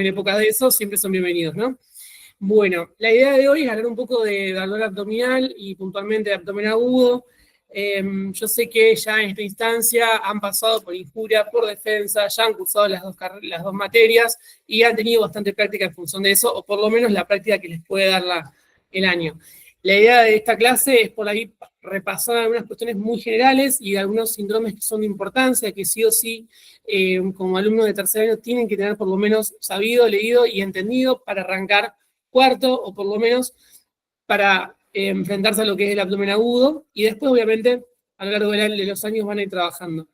en épocas de eso, siempre son bienvenidos, ¿no? Bueno, la idea de hoy es hablar un poco de dolor abdominal y puntualmente de abdomen agudo. Yo sé que ya en esta instancia han pasado por injuria, por defensa, ya han cursado las dos materias y han tenido bastante práctica en función de eso, o por lo menos la práctica que les puede dar el año. La idea de esta clase es por ahí repasar algunas cuestiones muy generales y algunos síndromes que son de importancia, que sí o sí, como alumnos de tercer año, tienen que tener por lo menos sabido, leído y entendido para arrancar cuarto, o por lo menos para enfrentarse a lo que es el abdomen agudo, y después, obviamente, a lo largo de los años van a ir trabajando.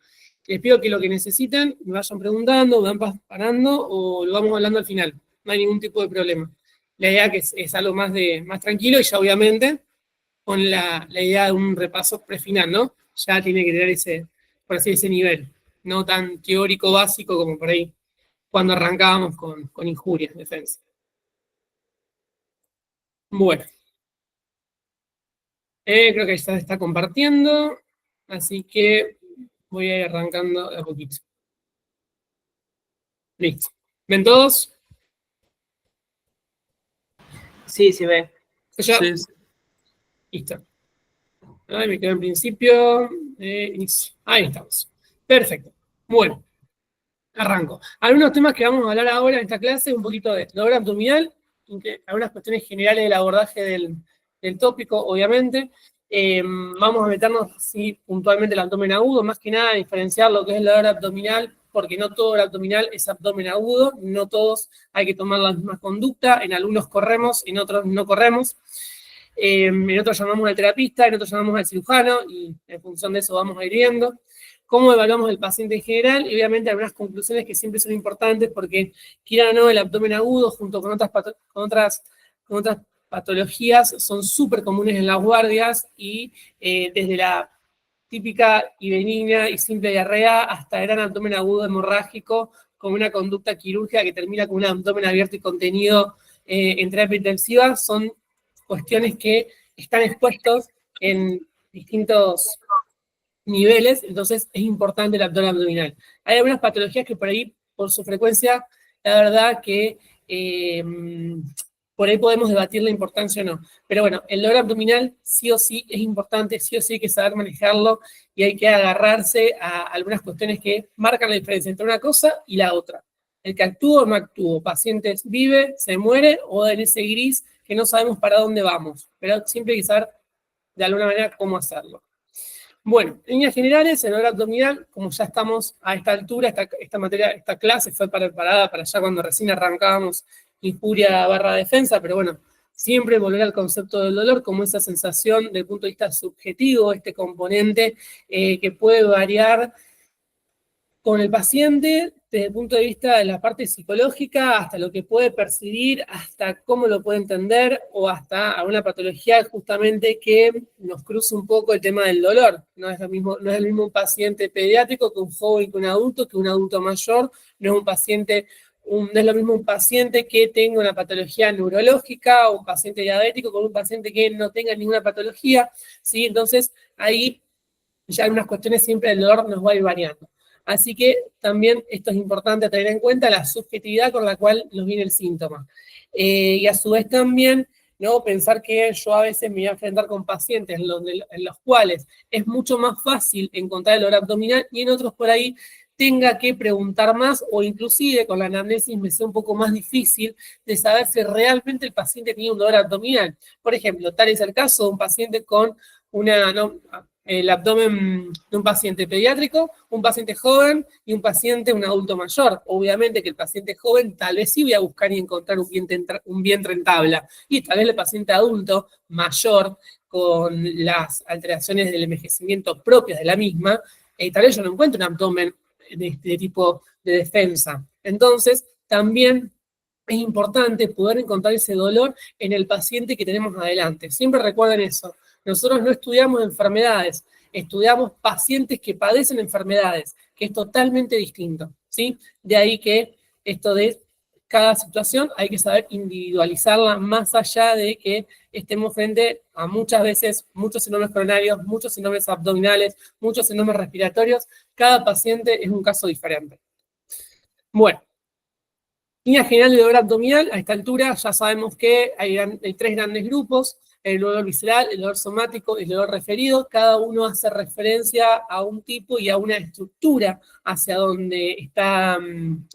Les pido que lo que necesiten me vayan preguntando, me van parando, o lo vamos hablando al final. No hay ningún tipo de problema. La idea que es algo más tranquilo, y ya obviamente con la idea de un repaso prefinal, ¿no? Ya tiene que tener por así, ese nivel, no tan teórico básico como por ahí cuando arrancábamos con injurias, defensa. Bueno, creo que ya se está compartiendo, así que voy a ir arrancando de a poquito. Listo. ¿Ven todos? Sí, se ve. ¿Ya? Sí. Listo. Ahí me quedo en principio. Ahí estamos. Perfecto. Bueno, arranco. Algunos temas que vamos a hablar ahora en esta clase, un poquito de dolor abdominal, algunas cuestiones generales del abordaje del tópico, obviamente. Vamos a meternos así puntualmente el abdomen agudo, más que nada diferenciar lo que es el dolor abdominal, porque no todo el abdominal es abdomen agudo, no todos hay que tomar la misma conducta, en algunos corremos, en otros no corremos. En otros llamamos al terapista, en otros llamamos al cirujano, y en función de eso vamos a ir viendo cómo evaluamos el paciente en general, y obviamente algunas conclusiones que siempre son importantes, porque quiera o no, el abdomen agudo junto con otras patologías son súper comunes en las guardias, y desde la típica y benigna y simple diarrea hasta gran abdomen agudo hemorrágico con una conducta quirúrgica que termina con un abdomen abierto y contenido en terapia intensiva, son cuestiones que están expuestos en distintos niveles, entonces es importante el abdomen abdominal. Hay algunas patologías que por ahí, por su frecuencia, la verdad que por ahí podemos debatir la importancia o no. Pero bueno, el dolor abdominal sí o sí es importante, sí o sí hay que saber manejarlo, y hay que agarrarse a algunas cuestiones que marcan la diferencia entre una cosa y la otra. El que actúa o no actúa, pacientes vive, se muere, o en ese gris que no sabemos para dónde vamos, pero siempre hay que saber de alguna manera cómo hacerlo. Bueno, en líneas generales, el dolor abdominal, como ya estamos a esta altura, esta clase fue preparada para ya cuando recién arrancábamos injuria / defensa, pero bueno, siempre volver al concepto del dolor como esa sensación desde el punto de vista subjetivo, este componente que puede variar con el paciente desde el punto de vista de la parte psicológica, hasta lo que puede percibir, hasta cómo lo puede entender, o hasta alguna patología justamente que nos cruce un poco el tema del dolor. No es el mismo un paciente pediátrico que un joven, que un adulto mayor, no es lo mismo un paciente que tenga una patología neurológica, o un paciente diabético con un paciente que no tenga ninguna patología, ¿sí? Entonces, ahí ya algunas cuestiones siempre del dolor nos va a ir variando. Así que también esto es importante tener en cuenta, la subjetividad con la cual nos viene el síntoma. Y a su vez también, ¿no?, pensar que yo a veces me voy a enfrentar con pacientes en los cuales es mucho más fácil encontrar el dolor abdominal, y en otros por ahí tenga que preguntar más, o inclusive con la anamnesis me sea un poco más difícil de saber si realmente el paciente tiene un dolor abdominal. Por ejemplo, tal es el caso de un paciente con el abdomen de un paciente pediátrico, un paciente joven y un adulto mayor. Obviamente que el paciente joven tal vez sí voy a buscar y encontrar un vientre en tabla, y tal vez el paciente adulto mayor con las alteraciones del envejecimiento propias de la misma, tal vez yo no encuentro un abdomen de tipo de defensa. Entonces, también es importante poder encontrar ese dolor en el paciente que tenemos adelante. Siempre recuerden eso. Nosotros no estudiamos enfermedades, estudiamos pacientes que padecen enfermedades, que es totalmente distinto, ¿sí? De ahí que esto de cada situación hay que saber individualizarla, más allá de que estemos frente a muchas veces muchos síndromes coronarios, muchos síndromes abdominales, muchos síndromes respiratorios. Cada paciente es un caso diferente. Bueno, Línea general de dolor abdominal, a esta altura ya sabemos que hay 3 grandes grupos: el dolor visceral, el dolor somático y el dolor referido. Cada uno hace referencia a un tipo y a una estructura hacia donde está,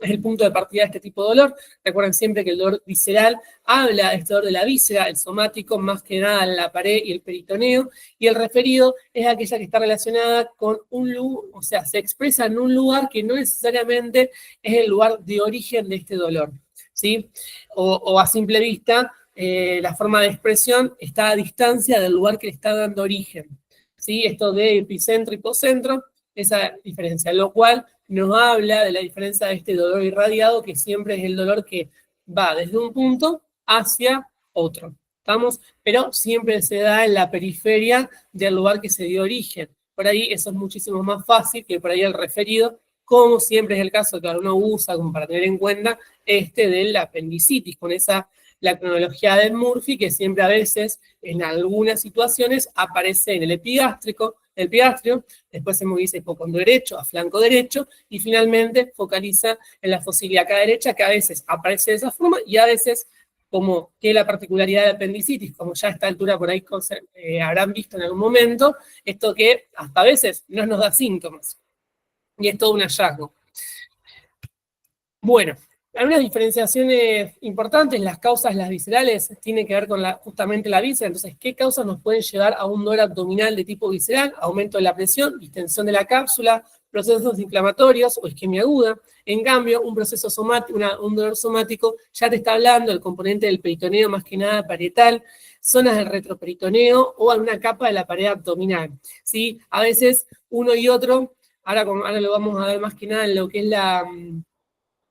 es el punto de partida de este tipo de dolor. Recuerden siempre que el dolor visceral habla de este dolor de la víscera, el somático más que nada en la pared y el peritoneo, y el referido es aquella que está relacionada con un lugar, o sea, se expresa en un lugar que no necesariamente es el lugar de origen de este dolor, ¿sí? O a simple vista, la forma de expresión está a distancia del lugar que le está dando origen, ¿sí? Esto de epicentro y hipocentro, esa diferencia, lo cual nos habla de la diferencia de este dolor irradiado, que siempre es el dolor que va desde un punto hacia otro, ¿estamos? Pero siempre se da en la periferia del lugar que se dio origen. Por ahí eso es muchísimo más fácil que por ahí el referido, como siempre es el caso que uno usa como para tener en cuenta de la apendicitis, con la cronología de Murphy, que siempre a veces, en algunas situaciones, aparece en el epigastrio, después se moviliza hipocondo derecho a flanco derecho, y finalmente focaliza en la fosa ilíaca derecha, que a veces aparece de esa forma, y a veces, como que la particularidad de la apendicitis, como ya a esta altura por ahí habrán visto en algún momento, esto que hasta a veces no nos da síntomas, y es todo un hallazgo. Bueno, algunas diferenciaciones importantes: las causas, las viscerales, tienen que ver con justamente la víscera. Entonces, ¿qué causas nos pueden llevar a un dolor abdominal de tipo visceral? Aumento de la presión, distensión de la cápsula, procesos inflamatorios o isquemia aguda. En cambio, un proceso somático, un dolor somático, ya te está hablando del componente del peritoneo, más que nada parietal, zonas del retroperitoneo o alguna capa de la pared abdominal, ¿sí? A veces uno y otro, ahora lo vamos a ver más que nada en lo que es la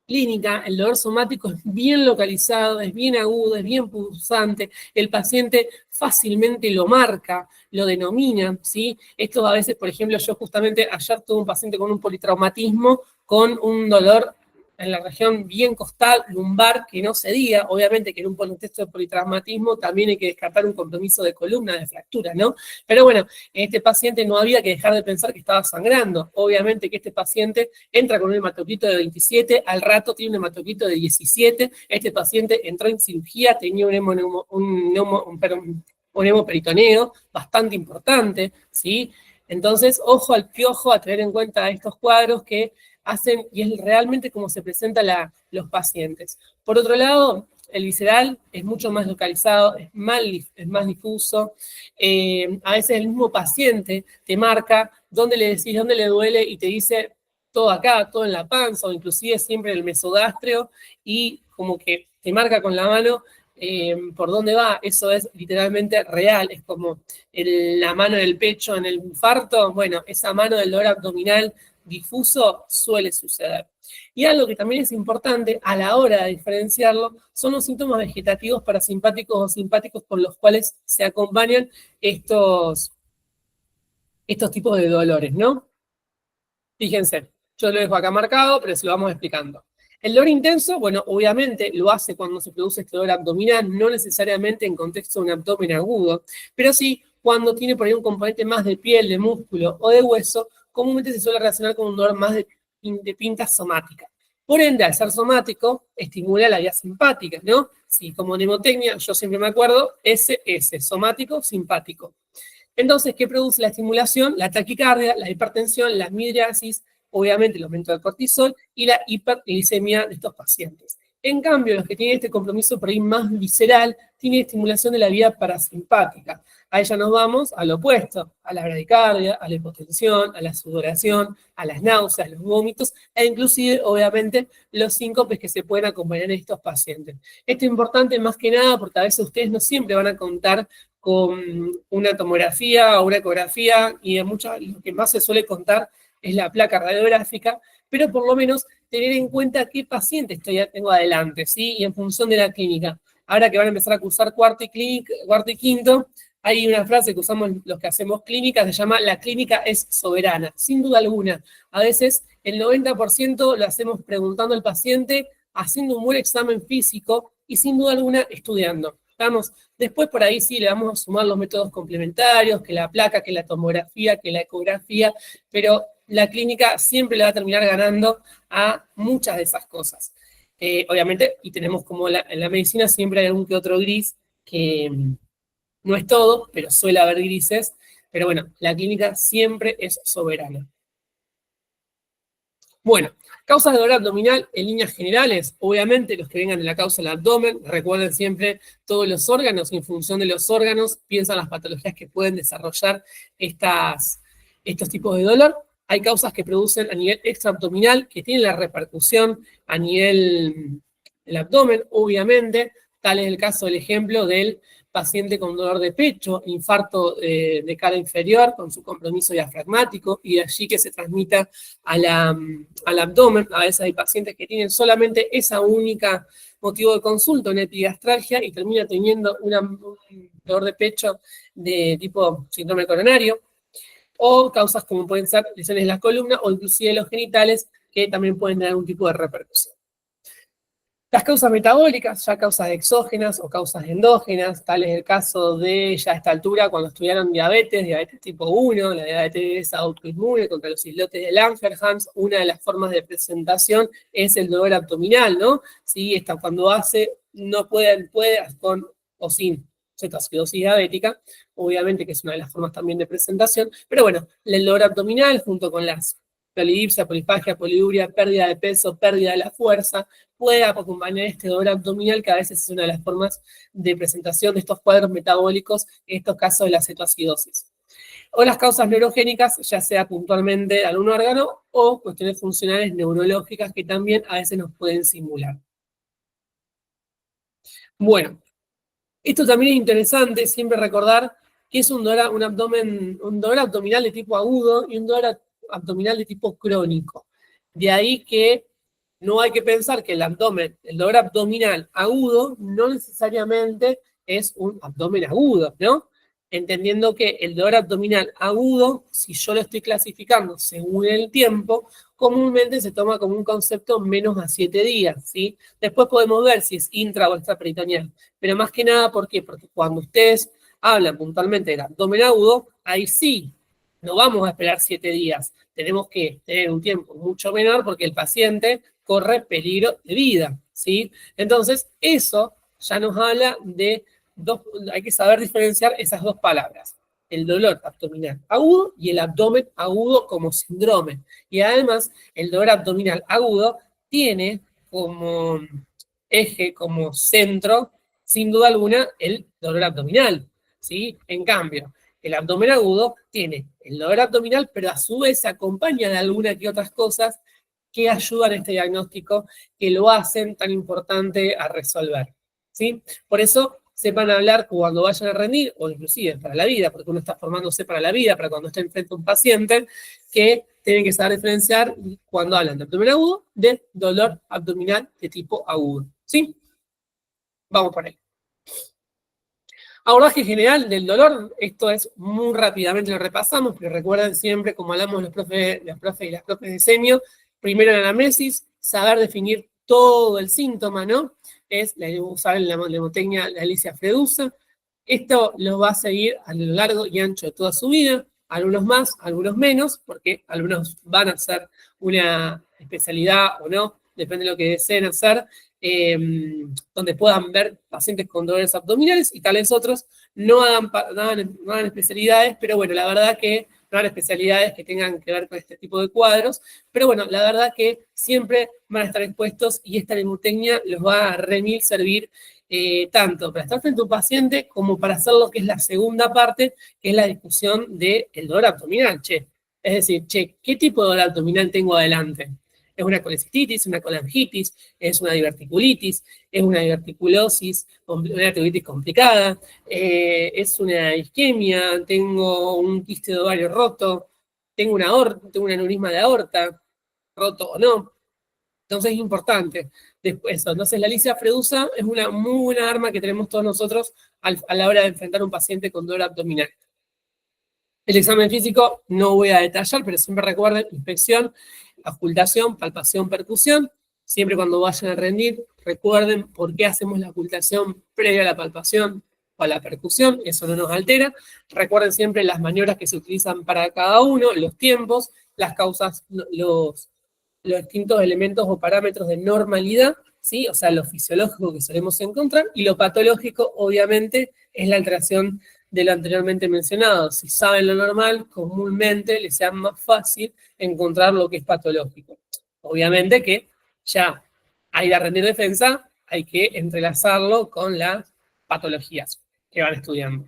clínica, el dolor somático es bien localizado, es bien agudo, es bien pulsante, el paciente fácilmente lo marca, lo denomina, ¿sí? Esto a veces, por ejemplo, yo justamente ayer tuve un paciente con un politraumatismo, con un dolor en la región bien costal, lumbar, que no cedía. Obviamente que en un contexto de politraumatismo también hay que descartar un compromiso de columna, de fractura, ¿no? Pero bueno, en este paciente no había que dejar de pensar que estaba sangrando. Obviamente que este paciente entra con un hematocrito de 27, al rato tiene un hematocrito de 17, este paciente entró en cirugía, tenía un hemoperitoneo bastante importante, ¿sí? Entonces, ojo al piojo, a tener en cuenta estos cuadros que hacen, y es realmente como se presentan los pacientes. Por otro lado, el visceral es mucho más localizado, es más difuso. A veces el mismo paciente te marca dónde le decís, dónde le duele, y te dice todo acá, todo en la panza, o inclusive siempre en el mesogastrio, y como que te marca con la mano por dónde va. Eso es literalmente real, es como la mano en el pecho en el infarto. Bueno, esa mano del dolor abdominal difuso suele suceder. Y algo que también es importante a la hora de diferenciarlo son los síntomas vegetativos parasimpáticos o simpáticos con los cuales se acompañan estos tipos de dolores, ¿no? Fíjense, yo lo dejo acá marcado, pero se lo vamos explicando. El dolor intenso, bueno, obviamente lo hace cuando se produce este dolor abdominal, no necesariamente en contexto de un abdomen agudo, pero sí cuando tiene por ahí un componente más de piel, de músculo o de hueso, comúnmente se suele relacionar con un dolor más de pinta somática. Por ende, al ser somático, estimula la vía simpática, ¿no? Sí, como mnemotecnia, yo siempre me acuerdo, SS, somático, simpático. Entonces, ¿qué produce la estimulación? La taquicardia, la hipertensión, la midriasis, obviamente el aumento del cortisol y la hiperglicemia de estos pacientes. En cambio, los que tienen este compromiso por ahí más visceral, tienen estimulación de la vía parasimpática. A ella nos vamos al opuesto, a la bradicardia, a la hipotensión, a la sudoración, a las náuseas, los vómitos, e inclusive, obviamente, los síncopes que se pueden acompañar en estos pacientes. Esto es importante más que nada porque a veces ustedes no siempre van a contar con una tomografía o una ecografía, y lo que más se suele contar es la placa radiográfica, pero por lo menos tener en cuenta qué paciente tengo adelante, ¿sí? Y en función de la clínica. Ahora que van a empezar a cursar cuarto y quinto, hay una frase que usamos los que hacemos clínica, se llama: la clínica es soberana, sin duda alguna. A veces el 90% lo hacemos preguntando al paciente, haciendo un buen examen físico y sin duda alguna estudiando. ¿Estamos? Después por ahí sí le vamos a sumar los métodos complementarios, que la placa, que la tomografía, que la ecografía, pero la clínica siempre le va a terminar ganando a muchas de esas cosas. obviamente, y tenemos como en la medicina siempre hay algún que otro gris, que no es todo, pero suele haber grises, pero bueno, la clínica siempre es soberana. Bueno, causas de dolor abdominal en líneas generales, obviamente los que vengan de la causa del abdomen, recuerden siempre todos los órganos, y en función de los órganos, piensan las patologías que pueden desarrollar estos tipos de dolor. Hay causas que producen a nivel extraabdominal, que tienen la repercusión a nivel del abdomen, obviamente, tal es el caso del ejemplo del paciente con dolor de pecho, infarto de cara inferior, con su compromiso diafragmático, y de allí que se transmita al abdomen. A veces hay pacientes que tienen solamente esa única motivo de consulta, una epigastralgia, y termina teniendo un dolor de pecho de tipo síndrome coronario, o causas como pueden ser lesiones de la columna o inclusive los genitales, que también pueden tener algún tipo de repercusión. Las causas metabólicas, ya causas exógenas o causas endógenas, tal es el caso de ya a esta altura cuando estudiaron diabetes tipo 1, la diabetes autoinmune contra los islotes de Langerhans. Una de las formas de presentación es el dolor abdominal, ¿no? Sí, esta cuando no puede con o sin cetoacidosis diabética, obviamente que es una de las formas también de presentación, pero bueno, el dolor abdominal junto con las polidipsia, polifagia, poliuria, pérdida de peso, pérdida de la fuerza, puede acompañar este dolor abdominal, que a veces es una de las formas de presentación de estos cuadros metabólicos, en estos casos de la cetoacidosis. O las causas neurogénicas, ya sea puntualmente de algún órgano o cuestiones funcionales neurológicas que también a veces nos pueden simular. Bueno, esto también es interesante, siempre recordar que es un dolor abdominal de tipo agudo y un dolor abdominal de tipo crónico. De ahí que no hay que pensar que el dolor abdominal agudo, no necesariamente es un abdomen agudo, ¿no? Entendiendo que el dolor abdominal agudo, si yo lo estoy clasificando según el tiempo, comúnmente se toma como un concepto menos a 7 días, ¿sí? Después podemos ver si es intra o extraperitoneal, pero más que nada, ¿por qué? Porque cuando ustedes hablan puntualmente del abdomen agudo, ahí sí, no vamos a esperar 7 días, tenemos que tener un tiempo mucho menor porque el paciente corre peligro de vida, ¿sí? Entonces, eso ya nos habla de hay que saber diferenciar esas dos palabras, el dolor abdominal agudo y el abdomen agudo como síndrome. Y además, el dolor abdominal agudo tiene como eje, como centro, sin duda alguna, el dolor abdominal, ¿sí? En cambio, el abdomen agudo tiene el dolor abdominal, pero a su vez se acompaña de algunas que otras cosas que ayudan a este diagnóstico, que lo hacen tan importante a resolver, ¿sí? Por eso sepan hablar cuando vayan a rendir, o inclusive para la vida, porque uno está formándose para la vida, para cuando esté enfrente a un paciente, que tienen que saber diferenciar cuando hablan de abdomen agudo, de dolor abdominal de tipo agudo, ¿sí? Vamos por ahí. Abordaje general del dolor, esto es muy rápidamente lo repasamos, pero recuerden siempre, como hablamos los profes y las profes de semio, primero la anamnesis, saber definir todo el síntoma, ¿no? Es usar la mnemotecnia la Alicia Fredusa. Esto lo va a seguir a lo largo y ancho de toda su vida, algunos más, algunos menos, porque algunos van a hacer una especialidad o no, depende de lo que deseen hacer, donde puedan ver pacientes con dolores abdominales y tales otros no hagan especialidades, pero bueno, la verdad que no hagan especialidades que tengan que ver con este tipo de cuadros, pero bueno, la verdad que siempre van a estar expuestos y esta mnemotecnia los va a remil servir tanto para estar frente a un paciente como para hacer lo que es la segunda parte, que es la discusión del dolor abdominal, Es decir, ¿qué tipo de dolor abdominal tengo adelante? ¿Es una colecistitis, una colangitis, es una diverticulitis, es una diverticulosis, una diverticulitis complicada, es una isquemia, tengo un quiste de ovario roto, tengo un aneurisma de aorta, roto o no? Entonces es importante. Después, eso. Entonces la Alicia Fredusa es una muy buena arma que tenemos todos nosotros a la hora de enfrentar a un paciente con dolor abdominal. El examen físico no voy a detallar, pero siempre recuerden, inspección, ocultación, palpación, percusión. Siempre cuando vayan a rendir, recuerden por qué hacemos la ocultación previa a la palpación o a la percusión, eso no nos altera. Recuerden siempre las maniobras que se utilizan para cada uno, los tiempos, las causas, los distintos elementos o parámetros de normalidad, ¿sí? O sea, lo fisiológico que solemos encontrar, y lo patológico, obviamente, es la alteración de lo anteriormente mencionado. Si saben lo normal, comúnmente les sea más fácil encontrar lo que es patológico. Obviamente que ya hay que rendir defensa, hay que entrelazarlo con las patologías que van estudiando.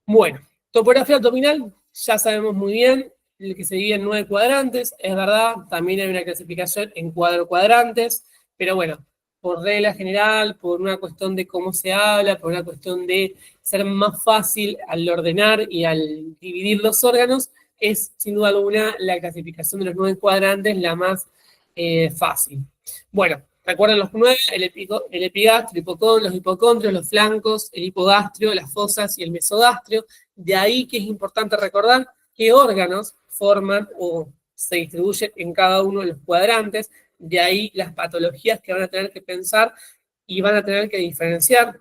Bueno, topografía abdominal, ya sabemos muy bien que se divide en 9 cuadrantes, es verdad, también hay una clasificación en 4 cuadrantes, pero bueno, por regla general, por una cuestión de cómo se habla, por una cuestión de ser más fácil al ordenar y al dividir los órganos, es sin duda alguna la clasificación de los 9 cuadrantes la más fácil. Bueno, recuerden los 9, el epigastrio, los hipocondrios, los flancos, el hipogastrio, las fosas y el mesogastrio. De ahí que es importante recordar qué órganos forman o se distribuyen en cada uno de los cuadrantes. De ahí las patologías que van a tener que pensar y van a tener que diferenciar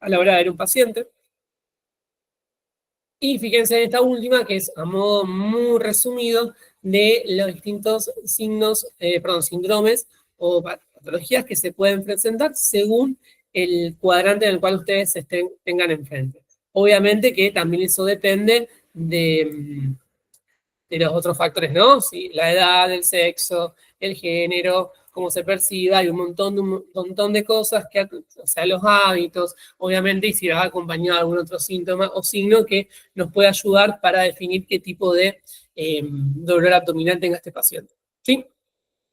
a la hora de ver un paciente. Y fíjense en esta última, que es a modo muy resumido de los distintos síndromes o patologías que se pueden presentar según el cuadrante en el cual ustedes tengan enfrente. Obviamente que también eso depende de los otros factores, ¿no? ¿Sí? La edad, el sexo, el género, cómo se perciba, hay un montón de cosas, o sea, los hábitos, obviamente, y si va acompañado de algún otro síntoma o signo que nos puede ayudar para definir qué tipo de dolor abdominal tenga este paciente, ¿sí?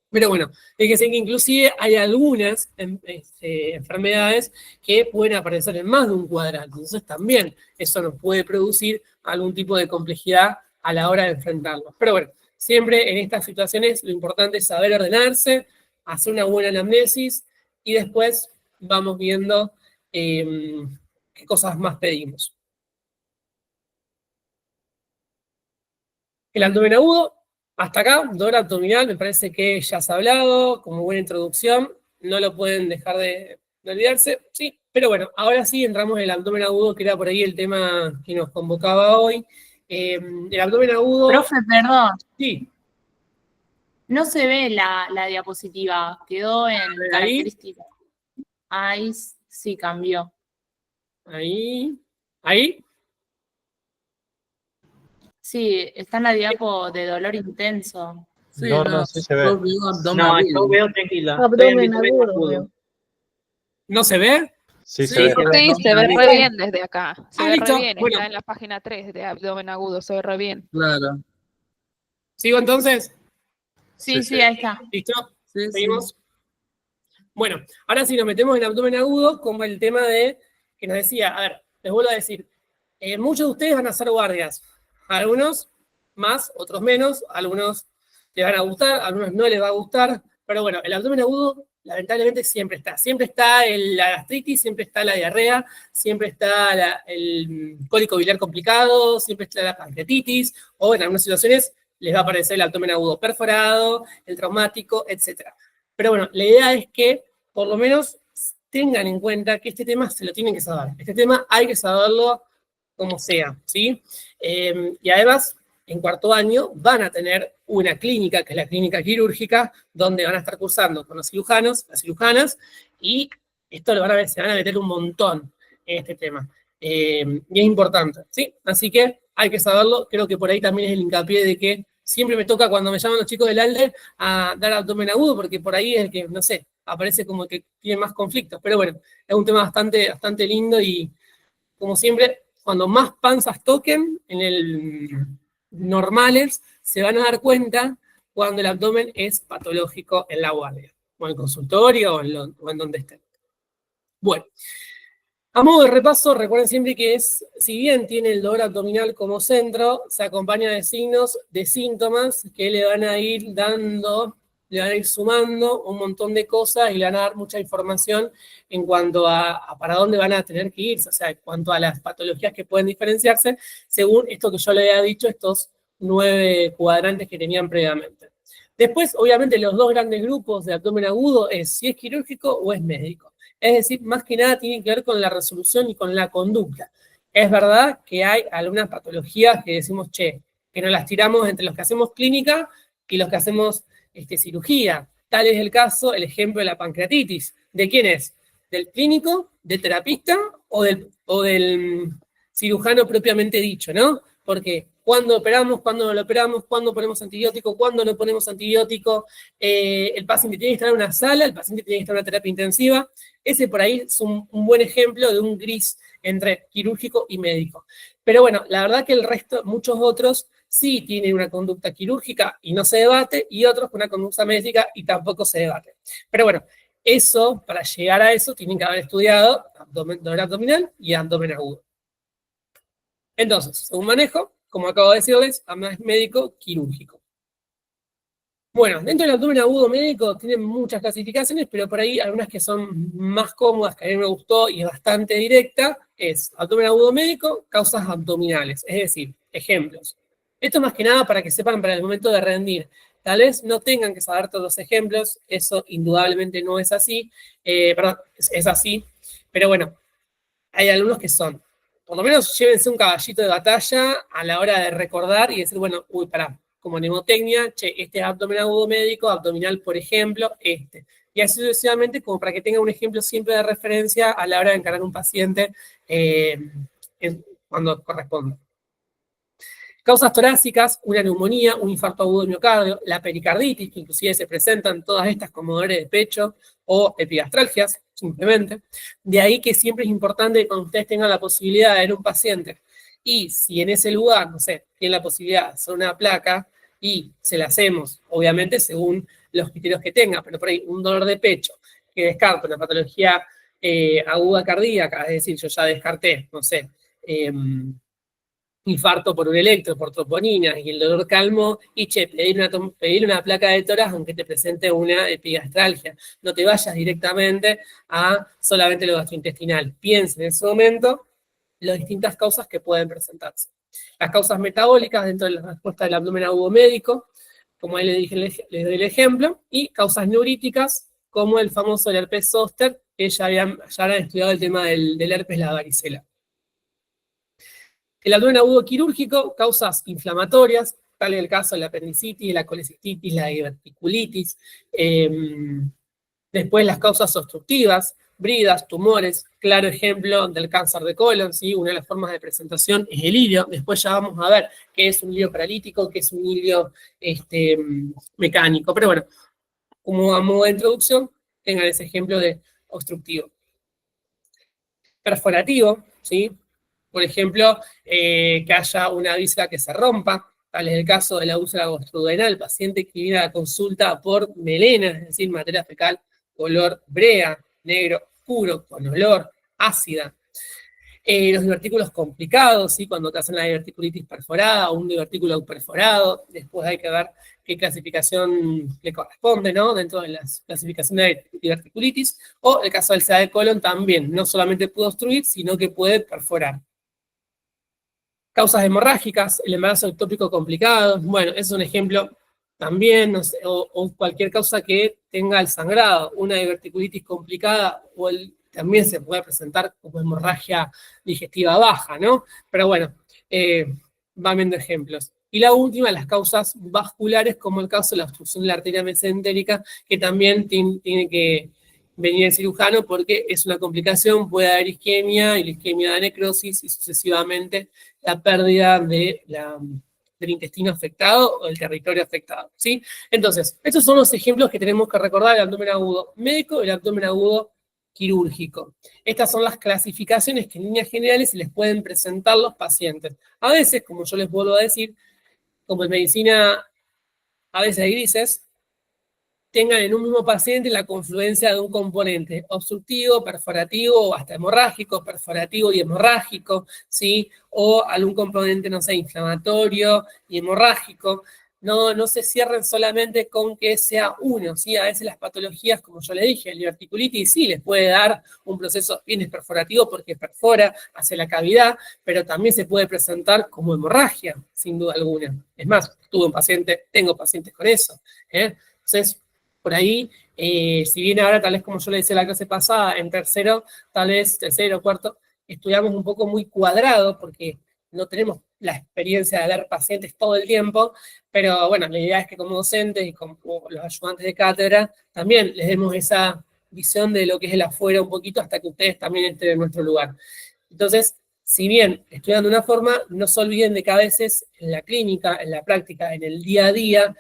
Pero bueno, fíjense que inclusive hay algunas enfermedades que pueden aparecer en más de un cuadrante, entonces también eso nos puede producir algún tipo de complejidad a la hora de enfrentarlos. Pero bueno, siempre en estas situaciones lo importante es saber ordenarse, hacer una buena anamnesis y después vamos viendo qué cosas más pedimos. El abdomen agudo, hasta acá, dolor abdominal, me parece que ya has hablado, como buena introducción, no lo pueden dejar de olvidarse, sí, pero bueno, ahora sí entramos en el abdomen agudo, que era por ahí el tema que nos convocaba hoy. El abdomen agudo... Profe, perdón. Sí. No se ve la diapositiva, quedó en características. Ahí sí cambió. Ahí. Sí, está en la diapo de dolor intenso. Sí, no, sí se ve. Yo veo tranquila. Abdomen agudo. ¿No se ve? Sí, Sí, se ve. Se ve re bien desde acá. Se ve listo. re bien. Bueno. Está en la página 3 de abdomen agudo. Se ve re bien. Claro. ¿Sigo entonces? Sí, ahí está. ¿Listo? Sí, ¿Seguimos? Bueno, ahora sí nos metemos en abdomen agudo, como el tema de, que nos decía, a ver, les vuelvo a decir, muchos de ustedes van a ser guardias, algunos más, otros menos, algunos les van a gustar, algunos no les va a gustar, pero bueno, el abdomen agudo lamentablemente siempre está la gastritis, siempre está la diarrea, siempre está el cólico biliar complicado, siempre está la pancreatitis, o en algunas situaciones les va a aparecer el abdomen agudo perforado, el traumático, etc. Pero bueno, la idea es que por lo menos tengan en cuenta que este tema se lo tienen que saber. Este tema hay que saberlo como sea, ¿sí? Y además, en cuarto año van a tener una clínica, que es la clínica quirúrgica, donde van a estar cursando con los cirujanos, las cirujanas, y esto se van a meter un montón en este tema. Y es importante, ¿sí? Así que hay que saberlo. Creo que por ahí también es el hincapié de que siempre me toca cuando me llaman los chicos del ALDE a dar abdomen agudo, porque por ahí es el que, no sé, aparece como que tiene más conflictos. Pero bueno, es un tema bastante lindo y, como siempre, cuando más panzas toquen en el normales, se van a dar cuenta cuando el abdomen es patológico en la guardia, o en el consultorio, o en donde estén. Bueno, a modo de repaso, recuerden siempre que si bien tiene el dolor abdominal como centro, se acompaña de signos, de síntomas que le van a ir sumando un montón de cosas y le van a dar mucha información en cuanto a para dónde van a tener que irse, o sea, en cuanto a las patologías que pueden diferenciarse, según esto que yo le había dicho, estos 9 cuadrantes que tenían previamente. Después, obviamente, los dos grandes grupos de abdomen agudo es si es quirúrgico o es médico. Es decir, más que nada tiene que ver con la resolución y con la conducta. Es verdad que hay algunas patologías que decimos, que nos las tiramos entre los que hacemos clínica y los que hacemos cirugía. Tal es el caso, el ejemplo de la pancreatitis. ¿De quién es? ¿Del clínico, del terapista o del cirujano propiamente dicho, ¿no? Porque cuando operamos, cuando no lo operamos, cuando ponemos antibiótico, cuando no ponemos antibiótico, el paciente tiene que estar en una sala, el paciente tiene que estar en una terapia intensiva. Ese por ahí es un buen ejemplo de un gris entre quirúrgico y médico. Pero bueno, la verdad que el resto, muchos otros, sí tienen una conducta quirúrgica y no se debate, y otros con una conducta médica y tampoco se debate. Pero bueno, eso, para llegar a eso, tienen que haber estudiado dolor abdominal y abdomen agudo. Entonces, según manejo, como acabo de decirles, además médico quirúrgico. Bueno, dentro del abdomen agudo médico tienen muchas clasificaciones, pero por ahí algunas que son más cómodas, que a mí me gustó y es bastante directa, es abdomen agudo médico, causas abdominales. Es decir, ejemplos. Esto más que nada para que sepan para el momento de rendir. Tal vez no tengan que saber todos los ejemplos, eso indudablemente no es así, perdón, es así, pero bueno, hay algunos que son. Por lo menos llévense un caballito de batalla a la hora de recordar y decir, bueno, uy, pará, como mnemotecnia, che, este es abdomen agudo médico, abdominal, por ejemplo, este. Y así sucesivamente, como para que tenga un ejemplo siempre de referencia a la hora de encarar un paciente cuando corresponda. Causas torácicas, una neumonía, un infarto agudo de miocardio, la pericarditis, que inclusive se presentan todas estas como dolores de pecho o epigastralgias, simplemente. De ahí que siempre es importante que cuando ustedes tengan la posibilidad de ver un paciente y si en ese lugar, no sé, tienen la posibilidad de hacer una placa y se la hacemos, obviamente según los criterios que tenga, pero por ahí un dolor de pecho que descarta una patología aguda cardíaca, es decir, yo ya descarté, no sé, infarto por un electro, por troponina, y el dolor calmo, y che, pedir una placa de tórax aunque te presente una epigastralgia. No te vayas directamente a solamente lo gastrointestinal. Piensa en ese momento las distintas causas que pueden presentarse. Las causas metabólicas dentro de la respuesta del abdomen agudo médico, como ahí les doy el ejemplo, y causas neuríticas, como el famoso herpes zóster, que ya habían estudiado el tema del herpes, la varicela. El abdomen agudo quirúrgico, causas inflamatorias, tal es el caso de la apendicitis, la colecistitis, la diverticulitis. Después las causas obstructivas, bridas, tumores, claro ejemplo del cáncer de colon, ¿sí? Una de las formas de presentación es el ilio. Después ya vamos a ver qué es un ilio paralítico, qué es un ilio mecánico. Pero bueno, como a modo de introducción, tengan ese ejemplo de obstructivo. Perforativo, ¿sí? Por ejemplo, que haya una víscera que se rompa, tal es el caso de la úlcera gastroduodenal, paciente que viene a la consulta por melena, es decir, materia fecal, color brea, negro oscuro, con olor, ácida. Los divertículos complicados, ¿sí? Cuando te hacen la diverticulitis perforada o un divertículo perforado, después hay que ver qué clasificación le corresponde, ¿no? Dentro de las clasificaciones de diverticulitis, o el caso del SEA de colon también, no solamente puede obstruir, sino que puede perforar. Causas hemorrágicas, el embarazo ectópico complicado, bueno, es un ejemplo también, no sé, o cualquier causa que tenga el sangrado, una diverticulitis complicada, también se puede presentar como hemorragia digestiva baja, ¿no? Pero bueno, van viendo ejemplos. Y la última, las causas vasculares, como el caso de la obstrucción de la arteria mesentérica, que también tiene que venir el cirujano porque es una complicación, puede haber isquemia, y la isquemia da necrosis, y sucesivamente la pérdida del intestino afectado o del territorio afectado, ¿sí? Entonces, estos son los ejemplos que tenemos que recordar del abdomen agudo médico y el abdomen agudo quirúrgico. Estas son las clasificaciones que en líneas generales se les pueden presentar los pacientes. A veces, como yo les vuelvo a decir, como en medicina a veces hay grises, tengan en un mismo paciente la confluencia de un componente obstructivo, perforativo o hasta hemorrágico, perforativo y hemorrágico, ¿sí? O algún componente, no sé, inflamatorio y hemorrágico. No se cierren solamente con que sea uno, ¿sí? A veces las patologías, como yo le dije, el diverticulitis sí les puede dar un proceso bien perforativo porque perfora hacia la cavidad, pero también se puede presentar como hemorragia, sin duda alguna. Es más, tengo pacientes con eso, ¿eh? Entonces, por ahí, si bien ahora, tal vez como yo le decía la clase pasada, en tercero, tal vez tercero o cuarto, estudiamos un poco muy cuadrado, porque no tenemos la experiencia de ver pacientes todo el tiempo, pero bueno, la idea es que como docentes y como los ayudantes de cátedra también les demos esa visión de lo que es el afuera un poquito hasta que ustedes también estén en nuestro lugar. Entonces, si bien estudian de una forma, no se olviden de que a veces en la clínica, en la práctica, en el día a día,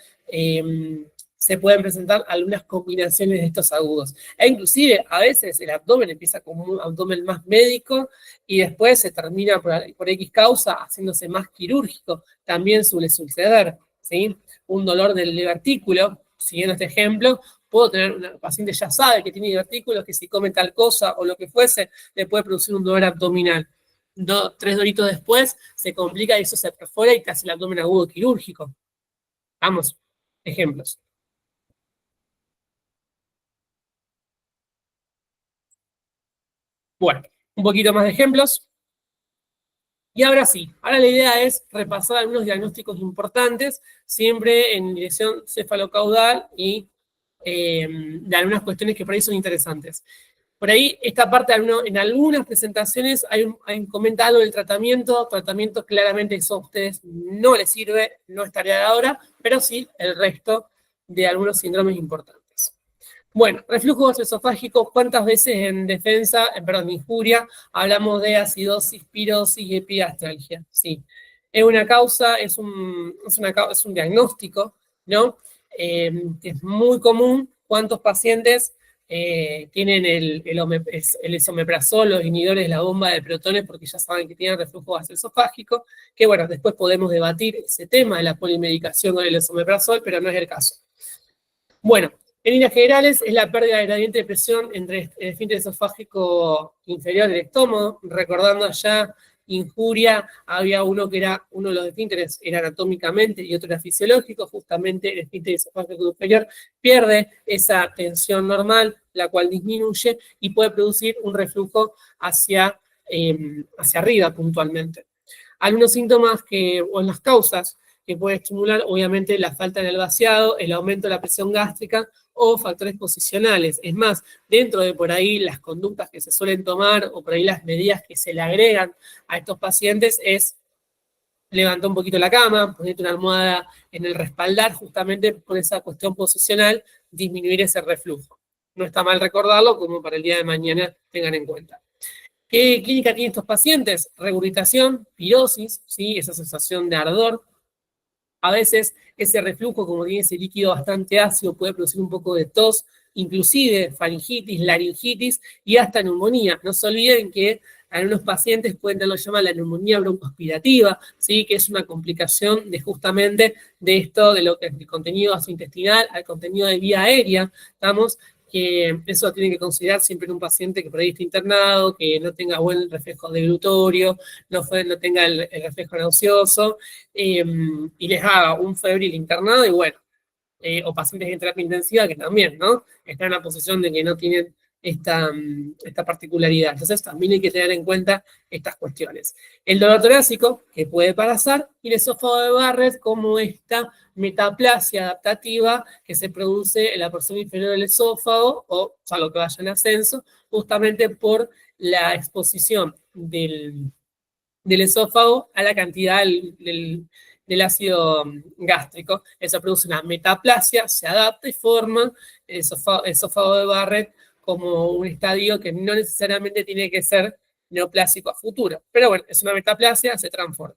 se pueden presentar algunas combinaciones de estos agudos. E inclusive, a veces el abdomen empieza como un abdomen más médico y después se termina por X causa haciéndose más quirúrgico. También suele suceder, ¿sí? Un dolor del divertículo, siguiendo este ejemplo, puedo tener una paciente ya sabe que tiene divertículos, que si come tal cosa o lo que fuese, le puede producir un dolor abdominal. 3 doritos después, se complica y eso se perfora y te hace el abdomen agudo quirúrgico. Vamos, ejemplos. Bueno, un poquito más de ejemplos. Y ahora sí, ahora la idea es repasar algunos diagnósticos importantes, siempre en dirección cefalocaudal y de algunas cuestiones que por ahí son interesantes. Por ahí, esta parte, en algunas presentaciones hay comentado el tratamiento claramente eso a ustedes no les sirve, no es tarea de ahora, pero sí el resto de algunos síndromes importantes. Bueno, reflujo gastroesofágico, ¿cuántas veces en defensa, perdón, injuria, hablamos de acidosis, pirosis y epigastralgia? Sí. Es una causa, es un diagnóstico, ¿no? Que es muy común. ¿Cuántos pacientes tienen el esomeprazol, los inhibidores de la bomba de protones, porque ya saben que tienen reflujo gastroesofágico? Que bueno, después podemos debatir ese tema de la polimedicación con el esomeprazol, pero no es el caso. Bueno, en líneas generales, es la pérdida del gradiente de presión entre el esfínter esofágico inferior del estómago. Recordando allá, injuria, había uno de los esfínteres era anatómicamente y otro era fisiológico. Justamente el esfínter esofágico inferior pierde esa tensión normal, la cual disminuye y puede producir un reflujo hacia arriba puntualmente. Algunos síntomas o las causas que puede estimular, obviamente, la falta del vaciado, el aumento de la presión gástrica o factores posicionales. Es más, dentro de por ahí las conductas que se suelen tomar o por ahí las medidas que se le agregan a estos pacientes es levantar un poquito la cama, ponerte una almohada en el respaldar, justamente por esa cuestión posicional, disminuir ese reflujo. No está mal recordarlo, como para el día de mañana tengan en cuenta. ¿Qué clínica tienen estos pacientes? Regurgitación, pirosis, ¿sí? Esa sensación de ardor. A veces ese reflujo, como tiene ese líquido bastante ácido, puede producir un poco de tos, inclusive faringitis, laringitis y hasta neumonía. No se olviden que algunos pacientes pueden tener lo que se llama la neumonía broncoaspirativa, ¿sí? Que es una complicación de justamente de esto, de lo que es el contenido gastrointestinal al contenido de vía aérea, ¿estamos? Que eso tiene que considerar siempre en un paciente que por ahí esté internado, que no tenga buen reflejo deglutorio, no tenga el reflejo nauseoso, y les haga un febril internado y bueno, o pacientes en terapia intensiva que también, ¿no? Están en la posición de que no tienen esta particularidad. Entonces también hay que tener en cuenta estas cuestiones. El dolor torácico, que puede pasar, y el esófago de Barrett como esta metaplasia adaptativa que se produce en la porción inferior del esófago, o salvo que vaya en ascenso, justamente por la exposición del esófago a la cantidad del ácido gástrico. Eso produce una metaplasia, se adapta y forma el esófago de Barrett como un estadio que no necesariamente tiene que ser neoplásico a futuro. Pero bueno, es una metaplasia, se transforma.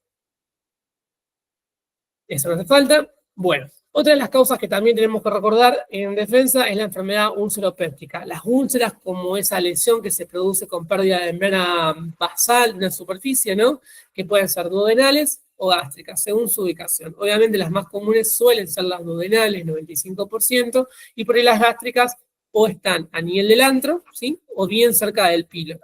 Eso no hace falta. Bueno, otra de las causas que también tenemos que recordar en defensa es la enfermedad úlceropéptica. Las úlceras, como esa lesión que se produce con pérdida de membrana basal de una superficie, ¿no? Que pueden ser duodenales o gástricas, según su ubicación. Obviamente las más comunes suelen ser las duodenales, 95%, y por ahí las gástricas o están a nivel del antro, ¿sí? O bien cerca del píloro.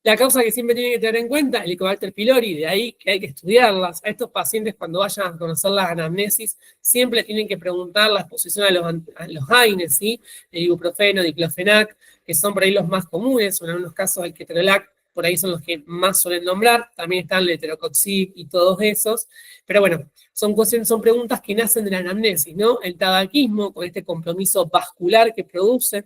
La causa que siempre tienen que tener en cuenta, el Helicobacter pylori, de ahí que hay que estudiarlas. A estos pacientes, cuando vayan a conocer las anamnesis, siempre tienen que preguntar la exposición a los AINES, ¿sí? El ibuprofeno, diclofenac, que son por ahí los más comunes, o en algunos casos el ketorolac, por ahí son los que más suelen nombrar. También están el heterocoxib y todos esos. Pero bueno, son preguntas que nacen de la anamnesis, ¿no? El tabaquismo, con este compromiso vascular que produce.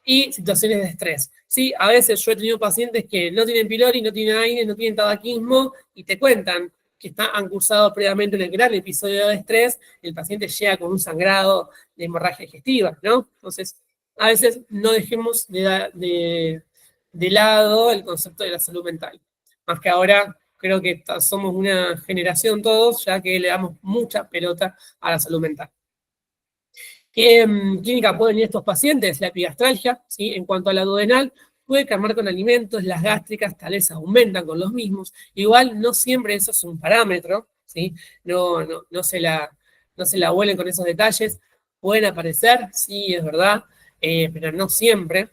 y situaciones de estrés. ¿Sí? A veces yo he tenido pacientes que no tienen pylori, no tienen AINES, no tienen tabaquismo y te cuentan que han cursado previamente un gran episodio de estrés, el paciente llega con un sangrado de hemorragia digestiva, ¿no? Entonces, a veces no dejemos de lado el concepto de la salud mental. Más que ahora, creo que somos una generación todos, ya que le damos mucha pelota a la salud mental. ¿Qué clínica pueden ir estos pacientes? La epigastralgia, ¿sí? En cuanto a la duodenal, puede calmar con alimentos, las gástricas tal vez aumentan con los mismos. Igual no siempre eso es un parámetro, ¿sí? No se la vuelen con esos detalles. Pueden aparecer, sí, es verdad, pero no siempre.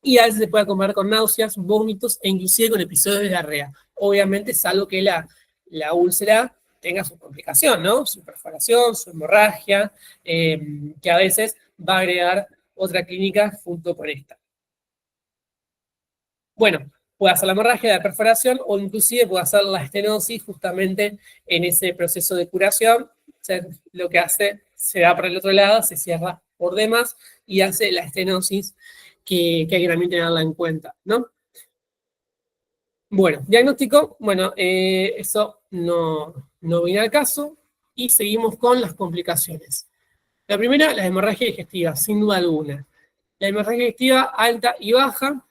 Y a veces se puede acompañar con náuseas, vómitos e inclusive con episodios de diarrea. Obviamente, salvo que la úlcera tenga su complicación, ¿no? Su perforación, su hemorragia, que a veces va a agregar otra clínica junto con esta. Bueno, puede hacer la hemorragia, la perforación o inclusive puede hacer la estenosis justamente en ese proceso de curación. O sea, lo que hace, se va para el otro lado, se cierra por demás y hace la estenosis que hay que también tenerla en cuenta, ¿no? Bueno, diagnóstico, bueno, eso no viene al caso y seguimos con las complicaciones. La primera, la hemorragia digestiva, sin duda alguna. La hemorragia digestiva alta y baja.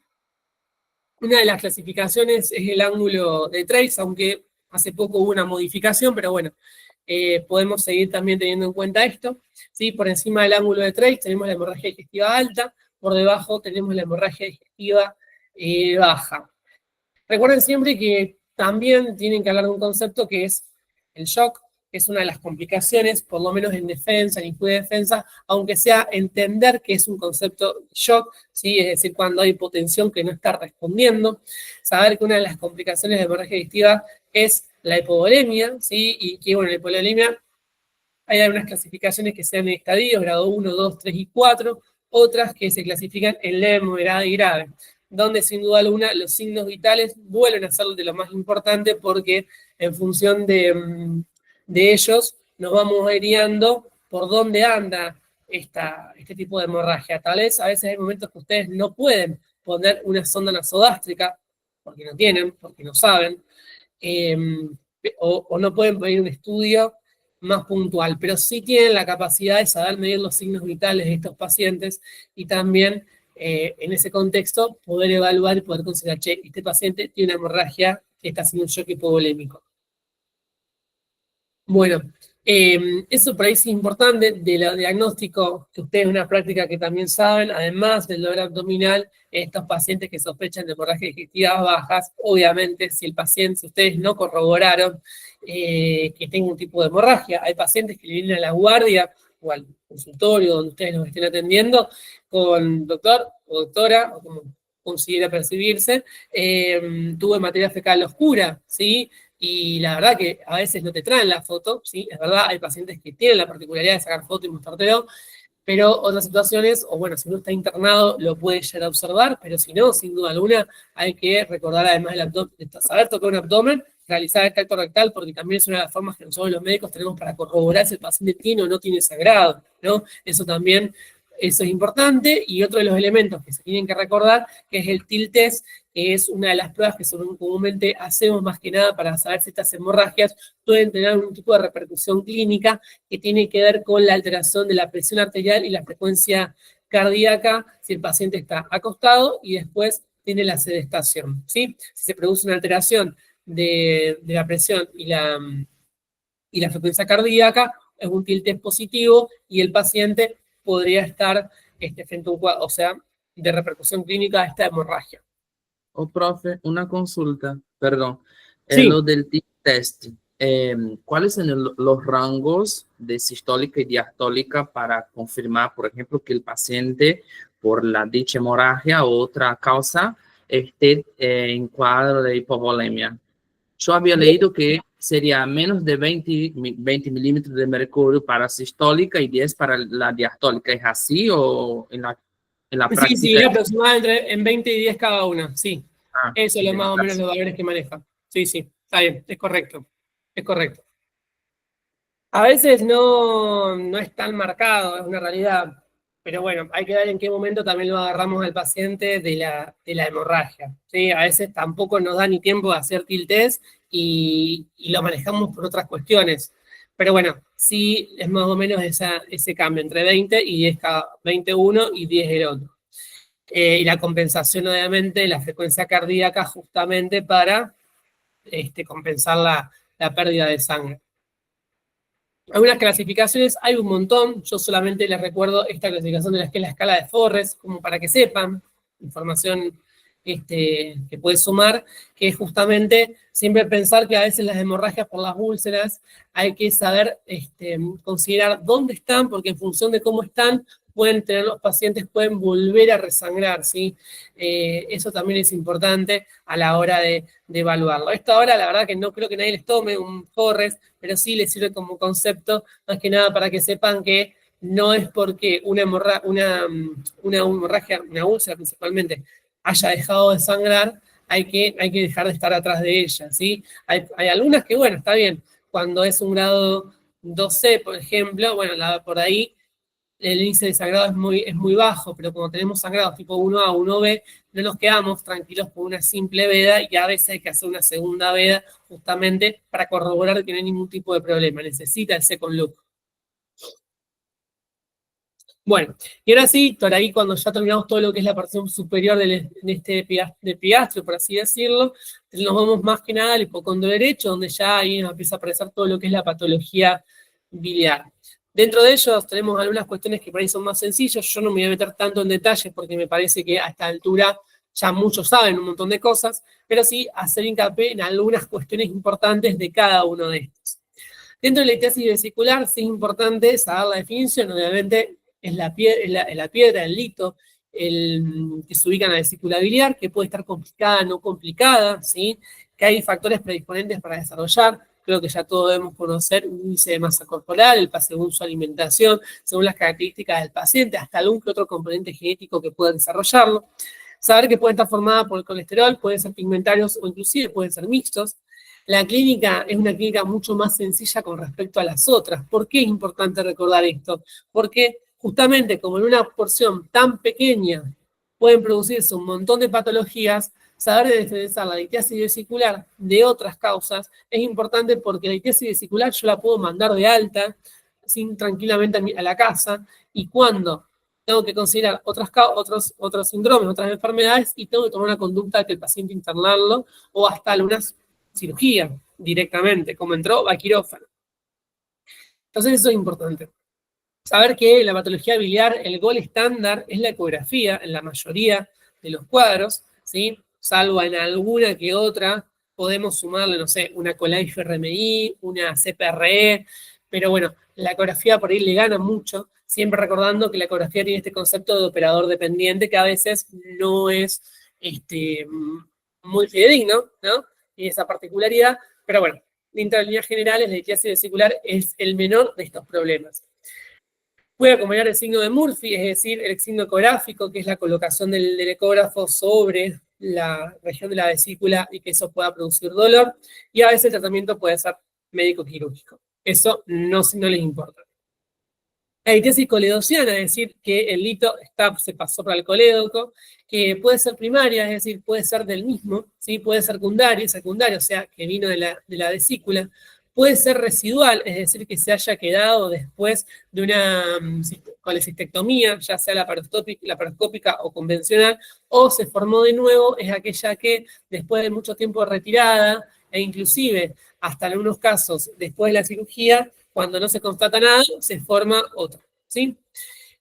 Una de las clasificaciones es el ángulo de Trace, aunque hace poco hubo una modificación, pero bueno, podemos seguir también teniendo en cuenta esto. ¿Sí? Por encima del ángulo de Trace tenemos la hemorragia digestiva alta, por debajo tenemos la hemorragia digestiva baja. Recuerden siempre que también tienen que hablar de un concepto que es el shock, que es una de las complicaciones, por lo menos en defensa, en injuria de defensa, aunque sea entender que es un concepto de shock, ¿sí? Es decir, cuando hay hipotensión que no está respondiendo, saber que una de las complicaciones de hemorragia digestiva es la hipovolemia, ¿sí? Y que, bueno, la hipovolemia hay algunas clasificaciones que sean en estadios, grado 1, 2, 3 y 4, otras que se clasifican en leve, moderada y grave, donde sin duda alguna los signos vitales vuelven a ser de lo más importante porque en función de ellos nos vamos guiando por dónde anda este tipo de hemorragia. Tal vez a veces hay momentos que ustedes no pueden poner una sonda nasogástrica porque no tienen, porque no saben, o no pueden pedir un estudio más puntual, pero sí tienen la capacidad de saber medir los signos vitales de estos pacientes y también en ese contexto poder evaluar y poder considerar, che, este paciente tiene una hemorragia que está haciendo un shock hipovolémico. Bueno, eso por ahí es importante del diagnóstico, que ustedes es una práctica que también saben, además del dolor abdominal, estos pacientes que sospechan de hemorragias digestivas bajas, obviamente si ustedes no corroboraron que tenga un tipo de hemorragia, hay pacientes que le vienen a la guardia o al consultorio donde ustedes los estén atendiendo con doctor o doctora, o como considera percibirse, tuve materia fecal oscura, ¿sí? Y la verdad que a veces no te traen la foto, ¿sí? Es verdad, hay pacientes que tienen la particularidad de sacar foto y mostrártelo, pero otras situaciones, o bueno, si uno está internado, lo puede llegar a observar, pero si no, sin duda alguna, hay que recordar además el abdomen, saber tocar un abdomen, realizar el tacto rectal, porque también es una de las formas que nosotros los médicos tenemos para corroborar si el paciente tiene o no tiene sangrado, ¿no? Eso es importante, y otro de los elementos que se tienen que recordar, que es el TIL test, que es una de las pruebas que comúnmente hacemos más que nada para saber si estas hemorragias pueden tener algún tipo de repercusión clínica que tiene que ver con la alteración de la presión arterial y la frecuencia cardíaca, si el paciente está acostado y después tiene la sedestación, ¿sí? Si se produce una alteración de la presión y la frecuencia cardíaca, es un TIL test positivo y el paciente podría estar frente a un cuadro, o sea, de repercusión clínica de esta hemorragia. Oh, profe, una consulta, perdón. Sí. Lo del test, ¿cuáles son los rangos de sistólica y diastólica para confirmar, por ejemplo, que el paciente, por la dicha hemorragia o otra causa, esté en cuadro de hipovolemia? Yo había leído que sería menos de 20 milímetros de mercurio para sistólica y 10 para la diastólica. ¿Es así o en la práctica? Sí, aproximadamente en 20 y 10 cada una, sí. Eso es más o menos los valores que maneja. Sí, está bien, es correcto. Es correcto. A veces no es tan marcado, es una realidad. pero bueno, hay que ver en qué momento también lo agarramos al paciente de la hemorragia, ¿sí? A veces tampoco nos da ni tiempo de hacer tiltés y lo manejamos por otras cuestiones. Pero bueno, sí es más o menos ese cambio entre 20 y 10 20 uno y 10 el otro. Y la compensación, obviamente, la frecuencia cardíaca justamente para compensar la pérdida de sangre. Algunas clasificaciones, hay un montón, yo solamente les recuerdo esta clasificación de la que es la escala de Forrest, como para que sepan, información que puede sumar, que es justamente siempre pensar que a veces las hemorragias por las úlceras hay que saber considerar dónde están, porque en función de cómo están, los pacientes pueden volver a resangrar, ¿sí? Eso también es importante a la hora de evaluarlo. Esto ahora, la verdad que no creo que nadie les tome un Forrest, pero sí les sirve como concepto, más que nada para que sepan que no es porque una hemorragia, una úlcera principalmente, haya dejado de sangrar, hay que dejar de estar atrás de ella, ¿sí? Hay algunas que, bueno, está bien, cuando es un grado 2C, por ejemplo, bueno, por ahí el índice de sangrado es muy bajo, pero cuando tenemos sangrados tipo 1A, 1B, no nos quedamos tranquilos con una simple veda y a veces hay que hacer una segunda veda justamente para corroborar que no hay ningún tipo de problema. Necesita el second look. Bueno, y ahora sí, por ahí cuando ya terminamos todo lo que es la porción superior del epigastrio, por así decirlo, nos vamos más que nada al hipocondo derecho, donde ya ahí nos empieza a aparecer todo lo que es la patología biliar. Dentro de ellos tenemos algunas cuestiones que por ahí son más sencillas, yo no me voy a meter tanto en detalles porque me parece que a esta altura ya muchos saben un montón de cosas, pero sí hacer hincapié en algunas cuestiones importantes de cada uno de estos. Dentro de la litiasis vesicular sí es importante saber la definición, obviamente es la piedra, el lito, que se ubica en la vesícula biliar, que puede estar complicada, no complicada, ¿sí? Que hay factores predisponentes para desarrollar, creo que ya todos debemos conocer un índice de masa corporal, según su alimentación, según las características del paciente, hasta algún que otro componente genético que pueda desarrollarlo. Saber que puede estar formada por el colesterol, pueden ser pigmentarios o inclusive pueden ser mixtos. La clínica es una clínica mucho más sencilla con respecto a las otras. ¿Por qué es importante recordar esto? Porque justamente como en una porción tan pequeña pueden producirse un montón de patologías, saber diferenciar la litiasis vesicular de otras causas es importante porque la litiasis vesicular yo la puedo mandar de alta tranquilamente a la casa y cuando tengo que considerar otros síndromes, otras enfermedades y tengo que tomar una conducta de que el paciente internarlo o hasta algunas cirugía directamente, como entró, va a quirófano. Entonces eso es importante. Saber que la patología biliar, el gol estándar es la ecografía en la mayoría de los cuadros, ¿sí? Salvo en alguna que otra, podemos sumarle, no sé, una Colife RMI, una CPRE, pero bueno, la ecografía por ahí le gana mucho, siempre recordando que la ecografía tiene este concepto de operador dependiente que a veces no es muy fidedigno, ¿no? Y esa particularidad, pero bueno, dentro de líneas generales, la litiasis vesicular es el menor de estos problemas. Puede acompañar el signo de Murphy, es decir, el signo ecográfico, que es la colocación del ecógrafo sobre la región de la vesícula y que eso pueda producir dolor, y a veces el tratamiento puede ser médico-quirúrgico. Eso no les importa. La litiasis coledociana, es decir, que el lito se pasó para el colédoco, que puede ser primaria, es decir, puede ser del mismo, ¿sí? Puede ser secundaria, o sea, que vino de la vesícula, puede ser residual, es decir, que se haya quedado después de una colecistectomía, ya sea laparoscópica o convencional, o se formó de nuevo, es aquella que después de mucho tiempo retirada, e inclusive hasta en algunos casos después de la cirugía, cuando no se constata nada, se forma otro, ¿sí?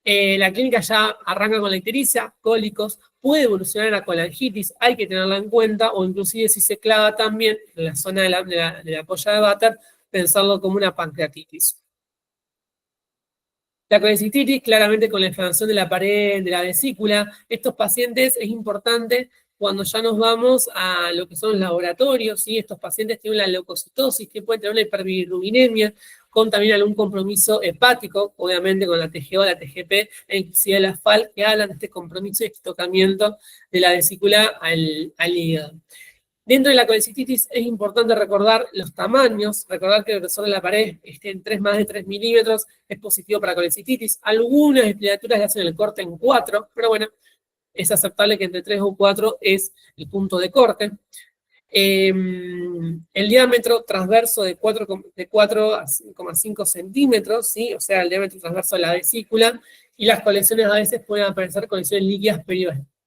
La clínica ya arranca con la ictericia, cólicos, puede evolucionar a colangitis, hay que tenerla en cuenta, o inclusive si se clava también en la zona de la polla de Vater, pensarlo como una pancreatitis. La colecistitis, claramente con la inflamación de la pared, de la vesícula, estos pacientes es importante cuando ya nos vamos a lo que son los laboratorios, ¿sí? Estos pacientes tienen la leucocitosis, que pueden tener una hiperbilirubinemia, con también algún compromiso hepático, obviamente con la TGO, la TGP, e inclusive la FAL, que hablan de este compromiso y este tocamiento de la vesícula al hígado. Dentro de la colecistitis es importante recordar los tamaños, recordar que el grosor de la pared esté en más de 3 milímetros, es positivo para colecistitis. Algunas estudiaturas le hacen el corte en 4, pero bueno, es aceptable que entre 3 o 4 es el punto de corte. El diámetro transverso de 4,5 centímetros, ¿sí? O sea, el diámetro transverso de la vesícula, y las colecciones a veces pueden aparecer colecciones líquidas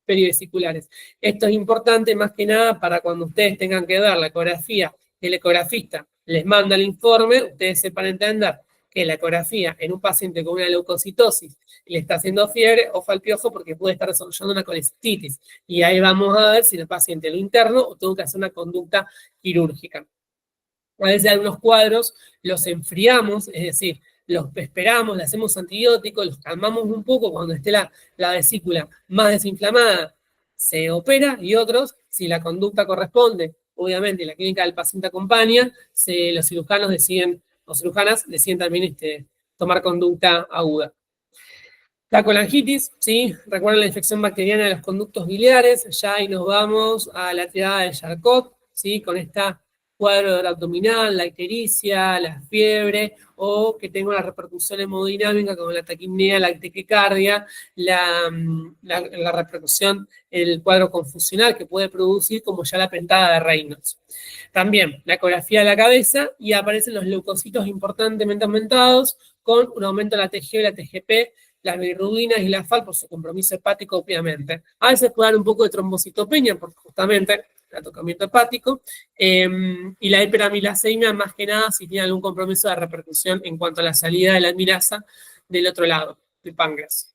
perivesiculares. Esto es importante más que nada para cuando ustedes tengan que dar la ecografía, el ecografista les manda el informe, ustedes sepan entender que la ecografía en un paciente con una leucocitosis le está haciendo fiebre, ojo al piojo porque puede estar desarrollando una colecistitis. Y ahí vamos a ver si el paciente lo interno o tengo que hacer una conducta quirúrgica. A veces algunos cuadros los enfriamos, es decir, los esperamos, le hacemos antibióticos, los calmamos un poco cuando esté la vesícula más desinflamada, se opera, y otros, si la conducta corresponde, obviamente, y la clínica del paciente acompaña, los cirujanos deciden, o cirujanas deciden también tomar conducta aguda. La colangitis, ¿sí? Recuerden la infección bacteriana de los conductos biliares, ya ahí nos vamos a la triada de Charcot, ¿sí? Con esta cuadro abdominal, la ictericia, la fiebre, o que tenga una repercusión hemodinámica como la taquipnea, la taquicardia, la repercusión, el cuadro confusional que puede producir como ya la pentada de Reynolds. También la ecografía de la cabeza y aparecen los leucocitos importantemente aumentados con un aumento de la TG y la TGP, las bilirrubinas y la FAL por su compromiso hepático, obviamente. A veces puede dar un poco de trombocitopenia, porque justamente el atocamiento hepático, y la hiperamilasemia, más que nada, si tiene algún compromiso de repercusión en cuanto a la salida de la amilasa del otro lado, del páncreas.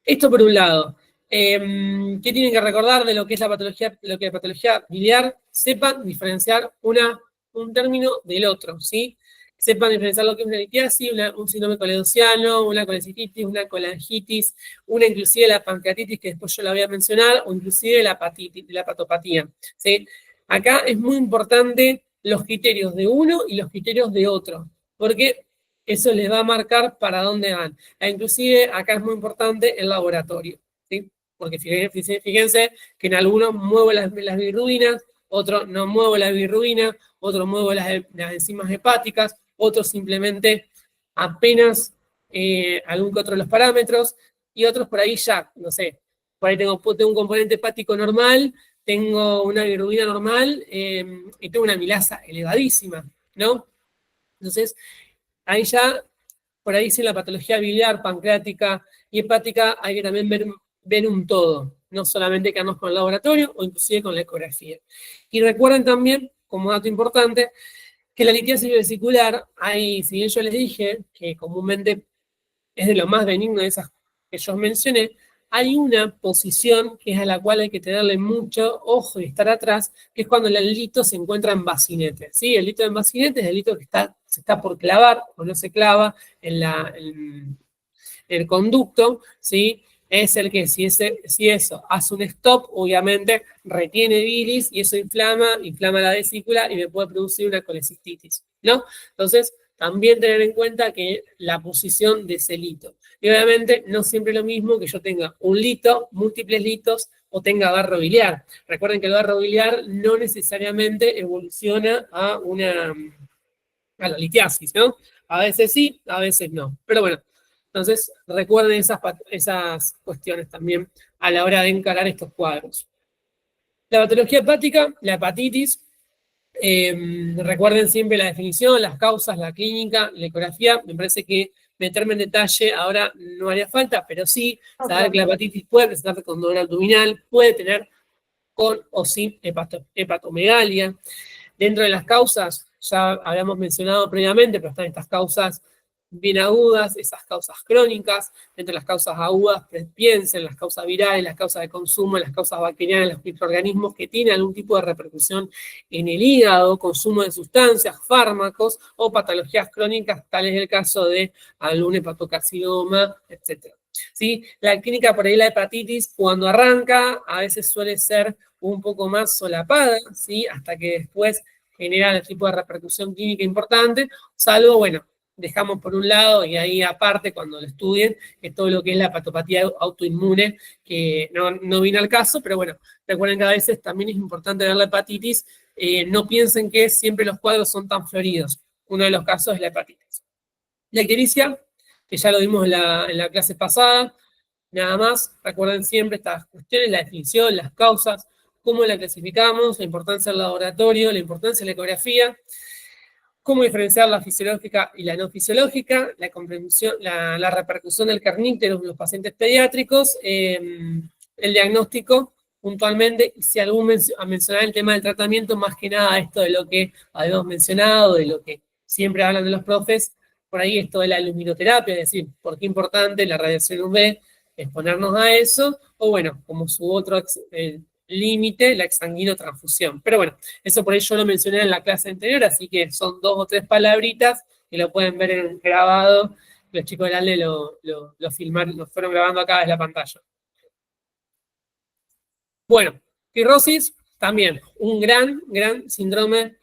Esto por un lado. ¿Qué tienen que recordar de lo que es la patología biliar? Sepan diferenciar un término del otro, ¿sí? Sepan diferenciar lo que es una litiasis, un síndrome coledociano, una colecistitis, una colangitis, inclusive la pancreatitis, que después yo la voy a mencionar, o inclusive la hepatopatía, ¿sí? Acá es muy importante los criterios de uno y los criterios de otro, porque eso les va a marcar para dónde van. Inclusive acá es muy importante el laboratorio, ¿sí? Porque fíjense que en algunos muevo las bilirrubinas, otro no muevo la bilirrubina, otro muevo las enzimas hepáticas, otros simplemente apenas algún que otro de los parámetros, y otros por ahí ya, no sé, por ahí tengo un componente hepático normal, tengo una bilirrubina normal, y tengo una amilasa elevadísima, ¿no? Entonces, ahí ya, por ahí sí la patología biliar, pancreática y hepática, hay que también ver un todo, no solamente quedarnos con el laboratorio o inclusive con la ecografía. Y recuerden también, como dato importante, que la litiasis vesicular, si bien yo les dije que comúnmente es de lo más benigno de esas que yo mencioné, hay una posición que es a la cual hay que tenerle mucho ojo y estar atrás, que es cuando el lito se encuentra en bacinete, ¿sí? El lito en bacinete es el lito que se está por clavar o no se clava en el conducto, ¿sí? Es el que si eso hace un stop, obviamente retiene bilis y eso inflama la vesícula y me puede producir una colecistitis, ¿no? Entonces, también tener en cuenta que la posición de ese lito. Y obviamente no siempre lo mismo que yo tenga un lito, múltiples litos, o tenga barro biliar. Recuerden que el barro biliar no necesariamente evoluciona a la litiasis, ¿no? A veces sí, a veces no. Pero bueno, entonces recuerden esas cuestiones también a la hora de encarar estos cuadros. La patología hepática, la hepatitis, recuerden siempre la definición, las causas, la clínica, la ecografía. Me parece que meterme en detalle ahora no haría falta, pero sí saber que la hepatitis puede presentarse con dolor abdominal, puede tener con o sin hepatomegalia. Dentro de las causas, ya habíamos mencionado previamente, pero están estas causas bien agudas, esas causas crónicas. Dentro de las causas agudas, piensen las causas virales, las causas de consumo, las causas bacterianas, los microorganismos que tienen algún tipo de repercusión en el hígado, consumo de sustancias, fármacos o patologías crónicas, tal es el caso de algún hepatocarcinoma, etc. ¿Sí? La clínica por ahí, la hepatitis, cuando arranca, a veces suele ser un poco más solapada, ¿sí? Hasta que después genera el tipo de repercusión clínica importante, salvo, bueno, dejamos por un lado, y ahí aparte, cuando lo estudien, es todo lo que es la patopatía autoinmune, que no vino al caso, pero bueno, recuerden que a veces también es importante ver la hepatitis. No piensen que siempre los cuadros son tan floridos. Uno de los casos es la hepatitis. La ictericia, que ya lo vimos en la clase pasada, nada más, recuerden siempre estas cuestiones, la definición, las causas, cómo la clasificamos, la importancia del laboratorio, la importancia de la ecografía, cómo diferenciar la fisiológica y la no fisiológica, la comprensión, la repercusión del carníctero en los pacientes pediátricos, el diagnóstico puntualmente, y si algún a mencionar el tema del tratamiento, más que nada esto de lo que habíamos mencionado, de lo que siempre hablan de los profes, por ahí esto de la luminoterapia, es decir, por qué importante la radiación UV, exponernos a eso, o bueno, como su otro límite, la exsanguinotransfusión. Pero bueno, eso por ahí yo lo mencioné en la clase anterior, así que son 2 o 3 palabritas que lo pueden ver en grabado. Los chicos del ALDE lo filmaron, lo fueron grabando acá desde la pantalla. Bueno, cirrosis, también un gran síndrome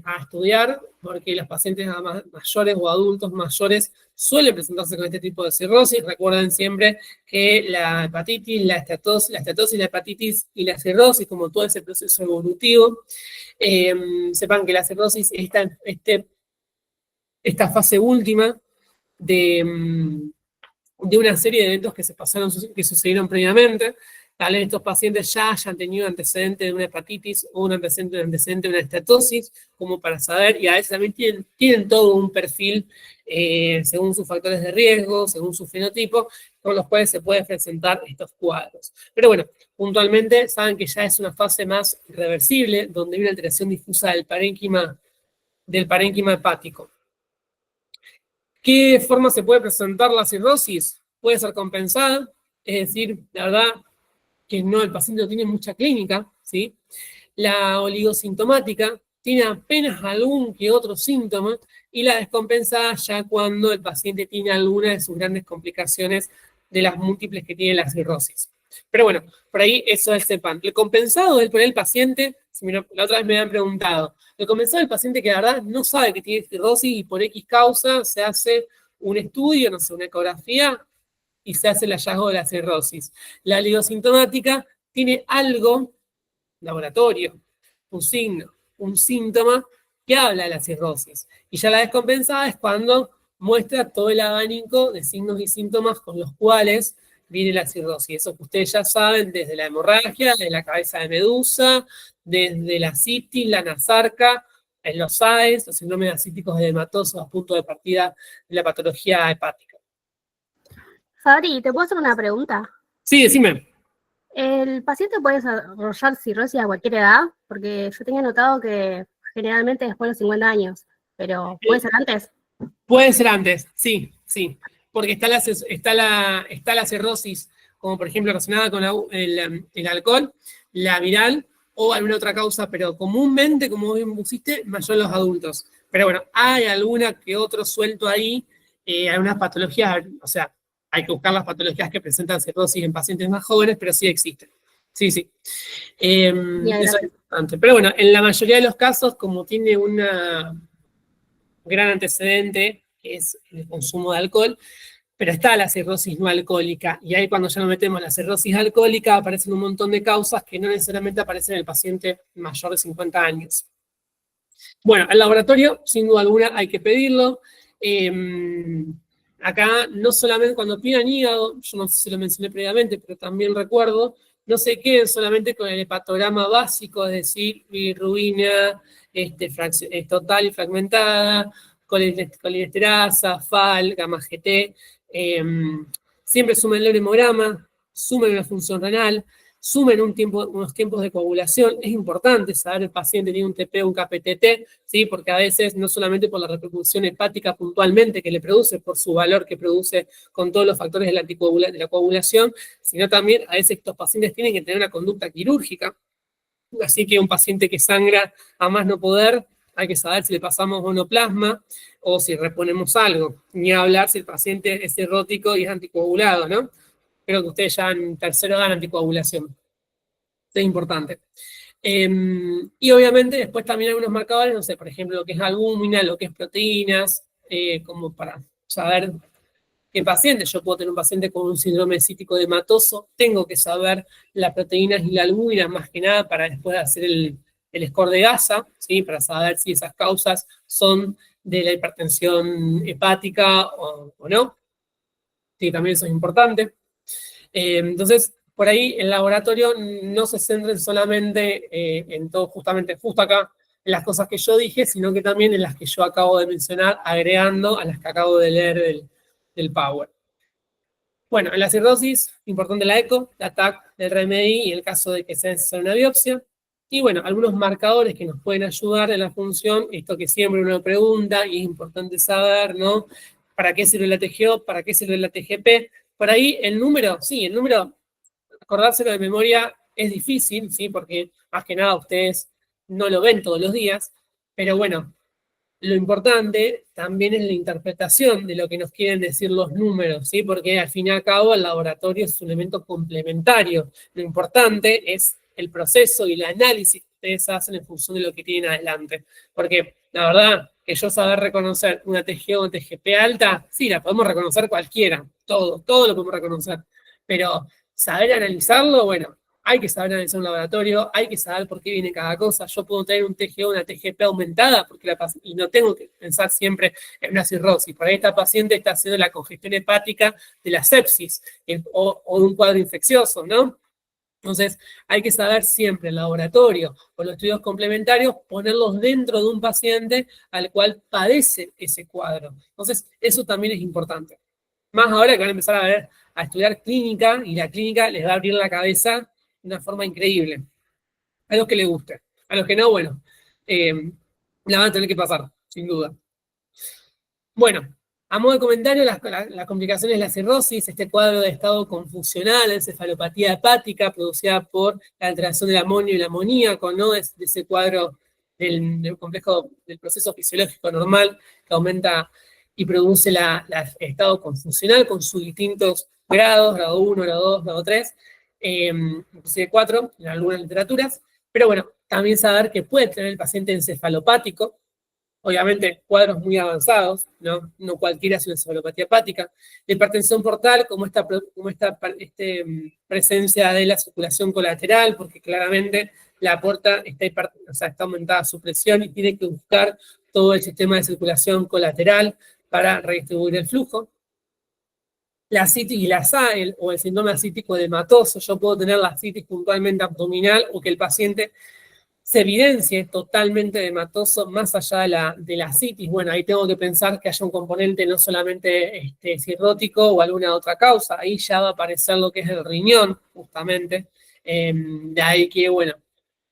a estudiar, porque los pacientes mayores o adultos mayores suelen presentarse con este tipo de cirrosis. Recuerden siempre que la hepatitis, la estatosis, la hepatitis y la cirrosis, como todo ese proceso evolutivo, sepan que la cirrosis es esta fase última de una serie de eventos que sucedieron previamente. Tal vez estos pacientes ya hayan tenido antecedente de una hepatitis o un antecedente de una estatosis, como para saber, y a veces también tienen todo un perfil según sus factores de riesgo, según su fenotipo, con los cuales se pueden presentar estos cuadros. Pero bueno, puntualmente saben que ya es una fase más irreversible, donde hay una alteración difusa del parénquima hepático. ¿Qué forma se puede presentar la cirrosis? Puede ser compensada, es decir, la verdad que no, el paciente no tiene mucha clínica, ¿sí? La oligosintomática tiene apenas algún que otro síntoma, y la descompensada ya cuando el paciente tiene alguna de sus grandes complicaciones de las múltiples que tiene la cirrosis. Pero bueno, por ahí eso es sepan. El compensado es por el paciente, la otra vez me han preguntado, el compensado es el paciente que la verdad no sabe que tiene cirrosis y por X causa se hace un estudio, no sé, una ecografía, y se hace el hallazgo de la cirrosis. La oligosintomática tiene algo, laboratorio, un signo, un síntoma que habla de la cirrosis. Y ya la descompensada es cuando muestra todo el abanico de signos y síntomas con los cuales viene la cirrosis. Eso que ustedes ya saben, desde la hemorragia, desde la cabeza de medusa, desde la citis, la nasarca, los AES, los síndromes ascíticos edematosos a punto de partida de la patología hepática. Fabri, ¿te puedo hacer una pregunta? Sí, decime. ¿El paciente puede desarrollar cirrosis a cualquier edad? Porque yo tenía notado que generalmente después de los 50 años, pero ¿puede ser antes? Puede ser antes, sí. Porque está la cirrosis, como por ejemplo relacionada con el alcohol, la viral o alguna otra causa, pero comúnmente, como bien pusiste, mayor en los adultos. Pero bueno, hay alguna que otro suelto ahí, algunas patologías, o sea, hay que buscar las patologías que presentan cirrosis en pacientes más jóvenes, pero sí existen. Sí. Eso es importante. Pero bueno, en la mayoría de los casos, como tiene un gran antecedente, que es el consumo de alcohol, pero está la cirrosis no alcohólica, y ahí cuando ya nos metemos la cirrosis alcohólica, aparecen un montón de causas que no necesariamente aparecen en el paciente mayor de 50 años. Bueno, el laboratorio, sin duda alguna, hay que pedirlo. Acá, no solamente cuando pidan hígado, yo no sé si lo mencioné previamente, pero también recuerdo, no se queden solamente con el hepatograma básico, es decir, bilirrubina total y fragmentada, colinesterasa, FAL, gamma GT. Siempre sumen el hemograma, sumen una función renal, sumen unos tiempos de coagulación. Es importante saber el paciente tiene un TP o un KPTT, ¿sí? Porque a veces no solamente por la repercusión hepática puntualmente que le produce, por su valor que produce con todos los factores de la coagulación, sino también a veces estos pacientes tienen que tener una conducta quirúrgica. Así que un paciente que sangra a más no poder, hay que saber si le pasamos monoplasma o si reponemos algo. Ni hablar si el paciente es cirrótico y es anticoagulado, ¿no? Creo que ustedes ya en tercero dan anticoagulación. Es importante. Y obviamente después también algunos marcadores, no sé, por ejemplo, lo que es albúmina, lo que es proteínas, como para saber qué paciente. Yo puedo tener un paciente con un síndrome cítico hematoso, tengo que saber las proteínas y la albúmina más que nada para después hacer el score de gasa, ¿sí? Para saber si esas causas son de la hipertensión hepática o no. Sí, también eso es importante. Entonces, por ahí el laboratorio no se centra solamente en todo, justo acá, en las cosas que yo dije, sino que también en las que yo acabo de mencionar, agregando a las que acabo de leer del Power. Bueno, en la cirrosis, importante la eco, la TAC, el RMI y el caso de que sea necesaria una biopsia. Y bueno, algunos marcadores que nos pueden ayudar en la función, esto que siempre uno pregunta y es importante saber, ¿no? ¿Para qué sirve la TGO? ¿Para qué sirve la TGP? Por ahí el número, sí, el número, acordárselo de memoria es difícil, ¿sí? Porque más que nada ustedes no lo ven todos los días, pero bueno, lo importante también es la interpretación de lo que nos quieren decir los números, ¿sí? Porque al fin y al cabo el laboratorio es un elemento complementario. Lo importante es el proceso y el análisis que ustedes hacen en función de lo que tienen adelante. Porque la verdad que yo saber reconocer una TGO o una TGP alta, sí, la podemos reconocer cualquiera, todo lo podemos reconocer. Pero saber analizarlo, bueno, hay que saber analizar un laboratorio, hay que saber por qué viene cada cosa. Yo puedo tener un TGO, una TGP aumentada, y no tengo que pensar siempre en una cirrosis. Por ahí esta paciente está haciendo la congestión hepática de la sepsis o de un cuadro infeccioso, ¿no? Entonces, hay que saber siempre el laboratorio o los estudios complementarios, ponerlos dentro de un paciente al cual padece ese cuadro. Entonces, eso también es importante. Más ahora que van a empezar a estudiar clínica, y la clínica les va a abrir la cabeza de una forma increíble. A los que les guste. A los que no, bueno, la van a tener que pasar, sin duda. Bueno, a modo de comentario, las complicaciones de la cirrosis, este cuadro de estado confusional, encefalopatía hepática producida por la alteración del amonio y el amoníaco, ¿no? De ese cuadro del complejo del proceso fisiológico normal que aumenta y produce el estado confusional con sus distintos grados, grado 1, grado 2, grado 3, inclusive 4 en algunas literaturas. Pero bueno, también saber que puede tener el paciente encefalopático, obviamente cuadros muy avanzados, ¿no? No cualquiera es una encefalopatía hepática. La hipertensión portal, como esta presencia de la circulación colateral, porque claramente la porta está aumentada su presión y tiene que buscar todo el sistema de circulación colateral para redistribuir el flujo. La asitis y la SAEL, o el síndrome asítico hematoso, yo puedo tener la asitis puntualmente abdominal o que el paciente se evidencie totalmente hematoso más allá de la asitis. Bueno, ahí tengo que pensar que haya un componente no solamente cirrótico o alguna otra causa, ahí ya va a aparecer lo que es el riñón, justamente. De ahí que, bueno,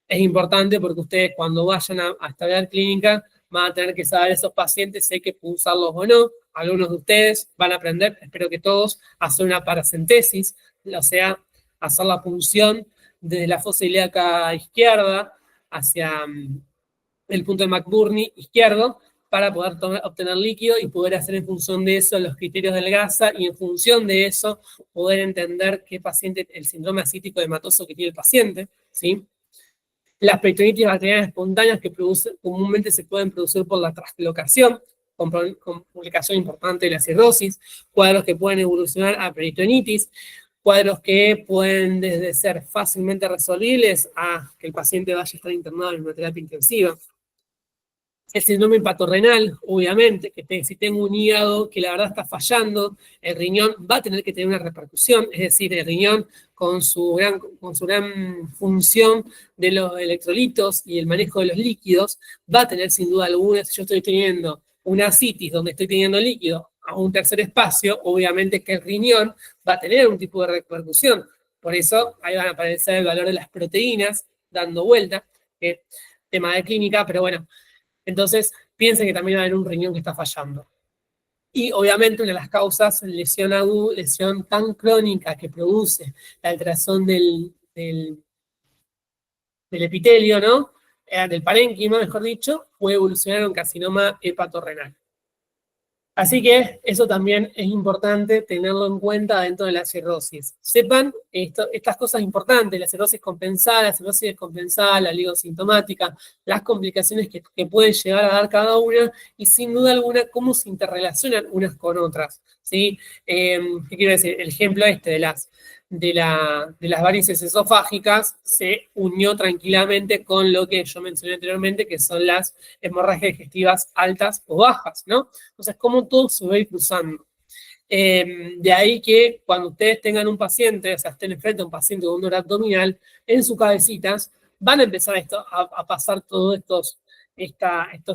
es importante porque ustedes cuando vayan a estudiar clínica van a tener que saber esos pacientes si hay que pulsarlos o no. Algunos de ustedes van a aprender, espero que todos, a hacer una paracentesis, o sea, hacer la punción desde la fosa ilíaca izquierda hacia el punto de McBurney izquierdo para poder obtener líquido y poder hacer en función de eso los criterios del GASA y en función de eso poder entender qué paciente, el síndrome asítico hematoso que tiene el paciente, ¿sí? Las peritonitis bacterianas espontáneas que comúnmente se pueden producir por la translocación, con complicación importante de la cirrosis, cuadros que pueden evolucionar a peritonitis, cuadros que pueden desde ser fácilmente resolvibles a que el paciente vaya a estar internado en una terapia intensiva. El síndrome hepatorrenal, obviamente, que si tengo un hígado que la verdad está fallando, el riñón va a tener que tener una repercusión, es decir, el riñón con su gran función de los electrolitos y el manejo de los líquidos, va a tener sin duda alguna, si yo estoy teniendo una asitis donde estoy teniendo líquido a un tercer espacio, obviamente que el riñón va a tener un tipo de repercusión. Por eso ahí van a aparecer el valor de las proteínas dando vuelta, tema de clínica, pero bueno. Entonces, piensen que también va a haber un riñón que está fallando. Y obviamente una de las causas, lesión tan crónica que produce la alteración del epitelio, ¿no? Del parénquima, mejor dicho, puede evolucionar a un carcinoma hepatorrenal. Así que eso también es importante tenerlo en cuenta dentro de la cirrosis. Sepan estas cosas importantes, la cirrosis compensada, la cirrosis descompensada, la oligosintomática, las complicaciones que pueden llegar a dar cada una y sin duda alguna cómo se interrelacionan unas con otras, ¿sí? ¿Qué quiero decir? El ejemplo de las varices esofágicas se unió tranquilamente con lo que yo mencioné anteriormente, que son las hemorragias digestivas altas o bajas, ¿no? Entonces, cómo todo se va a ir cruzando. De ahí que cuando ustedes tengan un paciente, o sea, estén enfrente a un paciente con un dolor abdominal, en sus cabecitas van a empezar a pasar todos estos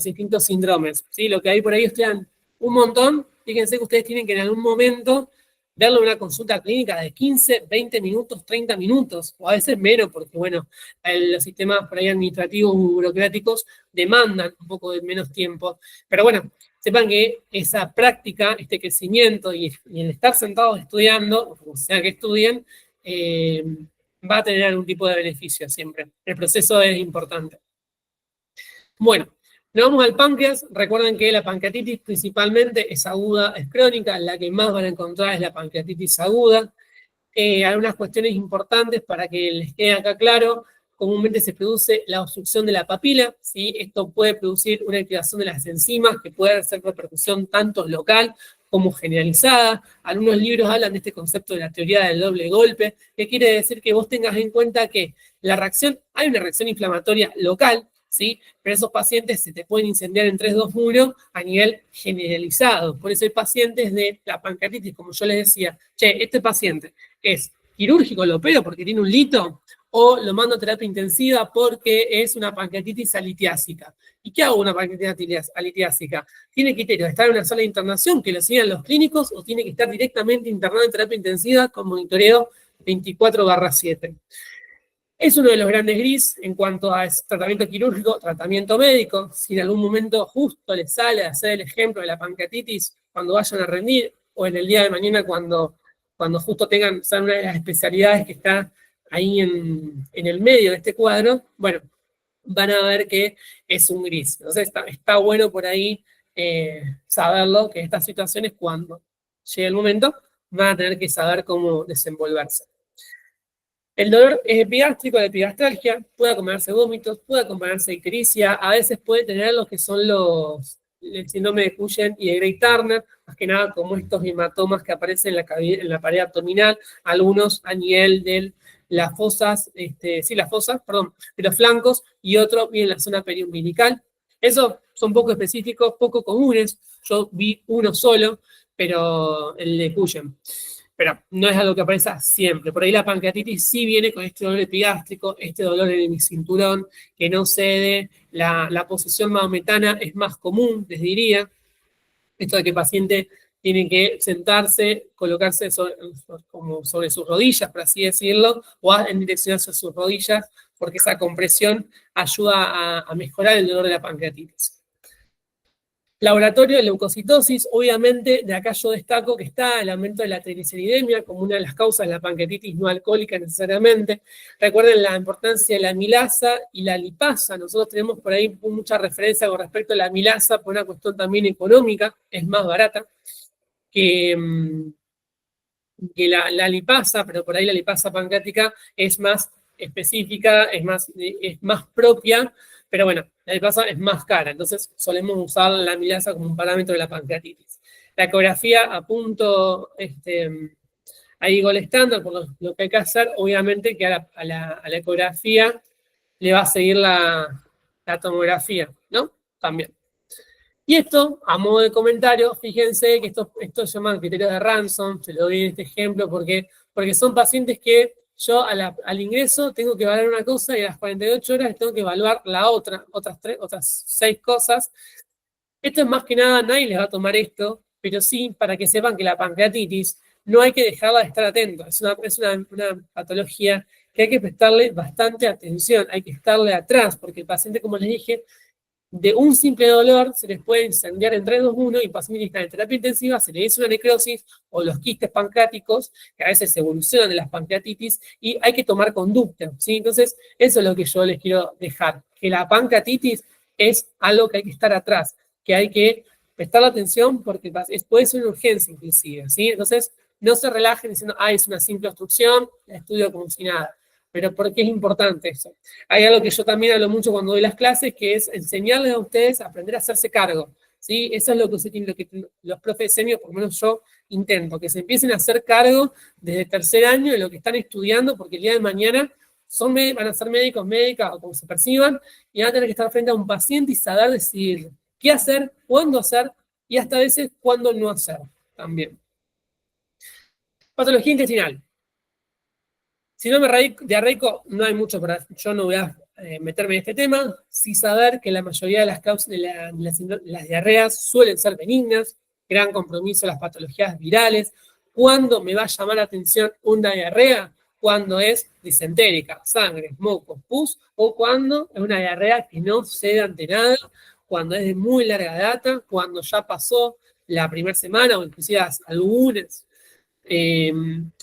distintos síndromes, ¿sí? Lo que hay por ahí estudian un montón. Fíjense que ustedes tienen que en algún momento verlo en una consulta clínica de 15, 20 minutos, 30 minutos, o a veces menos, porque bueno, los sistemas por ahí administrativos o burocráticos demandan un poco de menos tiempo. Pero bueno, sepan que esa práctica, este crecimiento y el estar sentados estudiando, o sea que estudien, va a tener algún tipo de beneficio siempre. El proceso es importante. Bueno, nos vamos al páncreas. Recuerden que la pancreatitis principalmente es aguda, es crónica. La que más van a encontrar es la pancreatitis aguda. Algunas cuestiones importantes para que les quede acá claro. Comúnmente se produce la obstrucción de la papila, ¿sí? Esto puede producir una activación de las enzimas que puede hacer repercusión tanto local como generalizada. Algunos libros hablan de este concepto de la teoría del doble golpe, que quiere decir que vos tengas en cuenta que hay una reacción inflamatoria local, ¿sí? Pero esos pacientes se te pueden incendiar en 3, 2, 1 a nivel generalizado. Por eso hay pacientes de la pancreatitis, como yo les decía, este paciente es quirúrgico, lo opero porque tiene un lito, o lo mando a terapia intensiva porque es una pancreatitis alitiásica. ¿Y qué hago una pancreatitis alitiásica? ¿Tiene criterio de estar en una sala de internación que lo sigan los clínicos o tiene que estar directamente internado en terapia intensiva con monitoreo 24/7? Es uno de los grandes gris en cuanto a tratamiento quirúrgico, tratamiento médico. Si en algún momento justo les sale a hacer el ejemplo de la pancreatitis cuando vayan a rendir, o en el día de mañana cuando justo tengan una de las especialidades que está ahí en el medio de este cuadro, bueno, van a ver que es un gris. Entonces está bueno por ahí saberlo, que estas situaciones cuando llegue el momento van a tener que saber cómo desenvolverse. El dolor es epigástrico, la epigastralgia, puede acompañarse vómitos, puede acompañarse ictericia, a veces puede tener lo que son el síndrome de Cushing y de Grey-Turner, más que nada como estos hematomas que aparecen en la pared abdominal, algunos a nivel de las fosas, de los flancos, y otro bien en la zona periumbilical. Esos son poco específicos, poco comunes. Yo vi uno solo, pero el de Cushing. Pero no es algo que aparezca siempre. Por ahí la pancreatitis sí viene con este dolor epigástrico, este dolor en el cinturón, que no cede. La posición maometana es más común, les diría. Esto de que el paciente tiene que sentarse, colocarse sobre sus rodillas, por así decirlo, o en dirección hacia sus rodillas, porque esa compresión ayuda a mejorar el dolor de la pancreatitis. Laboratorio de leucocitosis, obviamente de acá yo destaco que está el aumento de la trigliceridemia como una de las causas de la pancreatitis no alcohólica necesariamente. Recuerden la importancia de la amilasa y la lipasa. Nosotros tenemos por ahí mucha referencia con respecto a la amilasa por una cuestión también económica, es más barata que la lipasa, pero por ahí la lipasa pancreática es más específica, es más propia. Pero bueno, la lipasa es más cara, entonces solemos usar la amilasa como un parámetro de la pancreatitis. La ecografía apunto ahí gol estándar, por lo que hay que hacer, obviamente que a la ecografía le va a seguir la tomografía, ¿no? También. Y esto, a modo de comentario, fíjense que esto se llaman criterios de Ransom, se lo doy en este ejemplo porque son pacientes que yo al ingreso tengo que evaluar una cosa y a las 48 horas tengo que evaluar otras 6 cosas. Esto es más que nada, nadie les va a tomar esto, pero sí para que sepan que la pancreatitis no hay que dejarla de estar atento. Es una patología que hay que prestarle bastante atención, hay que estarle atrás, porque el paciente, como les dije, de un simple dolor se les puede incendiar en 3, 2, 1 y el paciente está en terapia intensiva, se le hizo una necrosis o los quistes pancreáticos, que a veces evolucionan de las pancreatitis y hay que tomar conducta, ¿sí? Entonces, eso es lo que yo les quiero dejar, que la pancreatitis es algo que hay que estar atrás, que hay que prestar atención porque puede ser una urgencia inclusive, ¿sí? Entonces, no se relajen diciendo, es una simple obstrucción, la estudio como si nada. Pero ¿por qué es importante eso? Hay algo que yo también hablo mucho cuando doy las clases, que es enseñarles a ustedes a aprender a hacerse cargo, ¿sí? Eso es lo que los profes de senior, por lo menos yo intento, que se empiecen a hacer cargo desde el tercer año de lo que están estudiando, porque el día de mañana van a ser médicos, médicas, o como se perciban, y van a tener que estar frente a un paciente y saber decidir qué hacer, cuándo hacer, y hasta a veces cuándo no hacer también. Patología intestinal. Síndrome diarreico, no hay mucho para... Yo no voy a meterme en este tema, sí saber que la mayoría de las causas de las diarreas suelen ser benignas, gran compromiso las patologías virales. ¿Cuándo me va a llamar la atención una diarrea? Cuando es disentérica, sangre, mocos, pus, o cuando es una diarrea que no cede ante nada, cuando es de muy larga data, cuando ya pasó la primera semana o inclusive algunas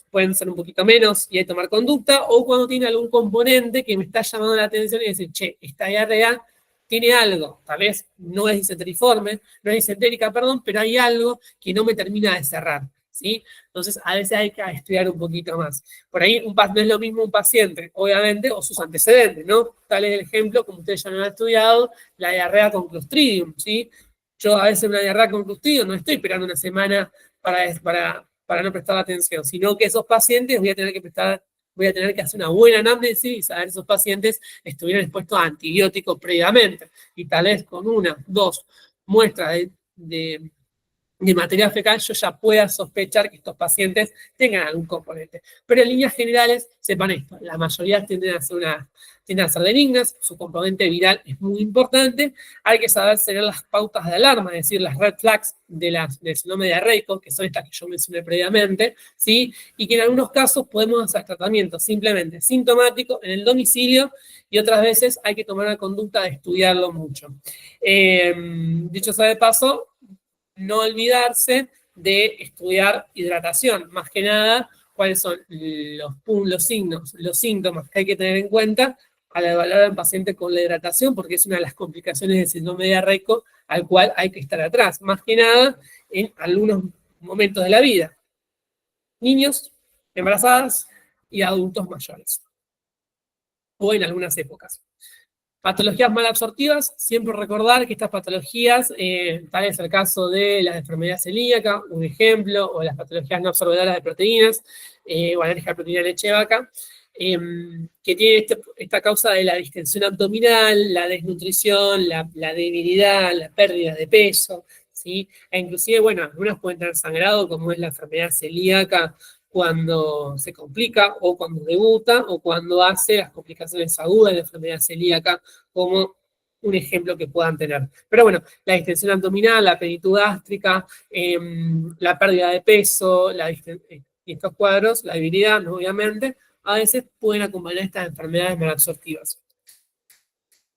pueden ser un poquito menos y hay que tomar conducta, o cuando tiene algún componente que me está llamando la atención y decir, che, esta diarrea tiene algo, tal vez no es disenteriforme, no es disentérica, perdón, pero hay algo que no me termina de cerrar, ¿sí? Entonces, a veces hay que estudiar un poquito más. Por ahí no es lo mismo un paciente, obviamente, o sus antecedentes, ¿no? Tal es el ejemplo, como ustedes ya lo han estudiado, la diarrea con Clostridium, ¿sí? Yo a veces una diarrea con Clostridium no estoy esperando una semana para no prestar atención, sino que esos pacientes voy a tener que hacer una buena anamnesis y saber si esos pacientes estuvieron expuestos a antibióticos previamente. Y tal vez con 1, 2 muestras de material fecal yo ya pueda sospechar que estos pacientes tengan algún componente. Pero en líneas generales, sepan esto, la mayoría tienden a ser benignas, su componente viral es muy importante, hay que saber seguir las pautas de alarma, es decir, las red flags del síndrome diarreico, que son estas que yo mencioné previamente, ¿sí? Y que en algunos casos podemos hacer tratamiento simplemente sintomático en el domicilio y otras veces hay que tomar la conducta de estudiarlo mucho. Dicho sea de paso, no olvidarse de estudiar hidratación, más que nada, cuáles son los síntomas que hay que tener en cuenta al evaluar al paciente con la hidratación, porque es una de las complicaciones del síndrome diarreico al cual hay que estar atrás, más que nada en algunos momentos de la vida. Niños, embarazadas y adultos mayores, o en algunas épocas. Patologías malabsortivas, siempre recordar que estas patologías, tal es el caso de la enfermedad celíaca, un ejemplo, o las patologías no absorbedoras de proteínas, o alergia a proteína de leche de vaca, que tiene esta causa de la distensión abdominal, la desnutrición, la debilidad, la pérdida de peso, ¿sí? E inclusive, bueno, algunas pueden tener sangrado, como es la enfermedad celíaca, cuando se complica, o cuando debuta, o cuando hace las complicaciones agudas de la enfermedad celíaca, como un ejemplo que puedan tener. Pero bueno, la distensión abdominal, la plenitud gástrica, la pérdida de peso, y estos cuadros, la debilidad, ¿no? Obviamente, a veces pueden acompañar estas enfermedades malabsortivas.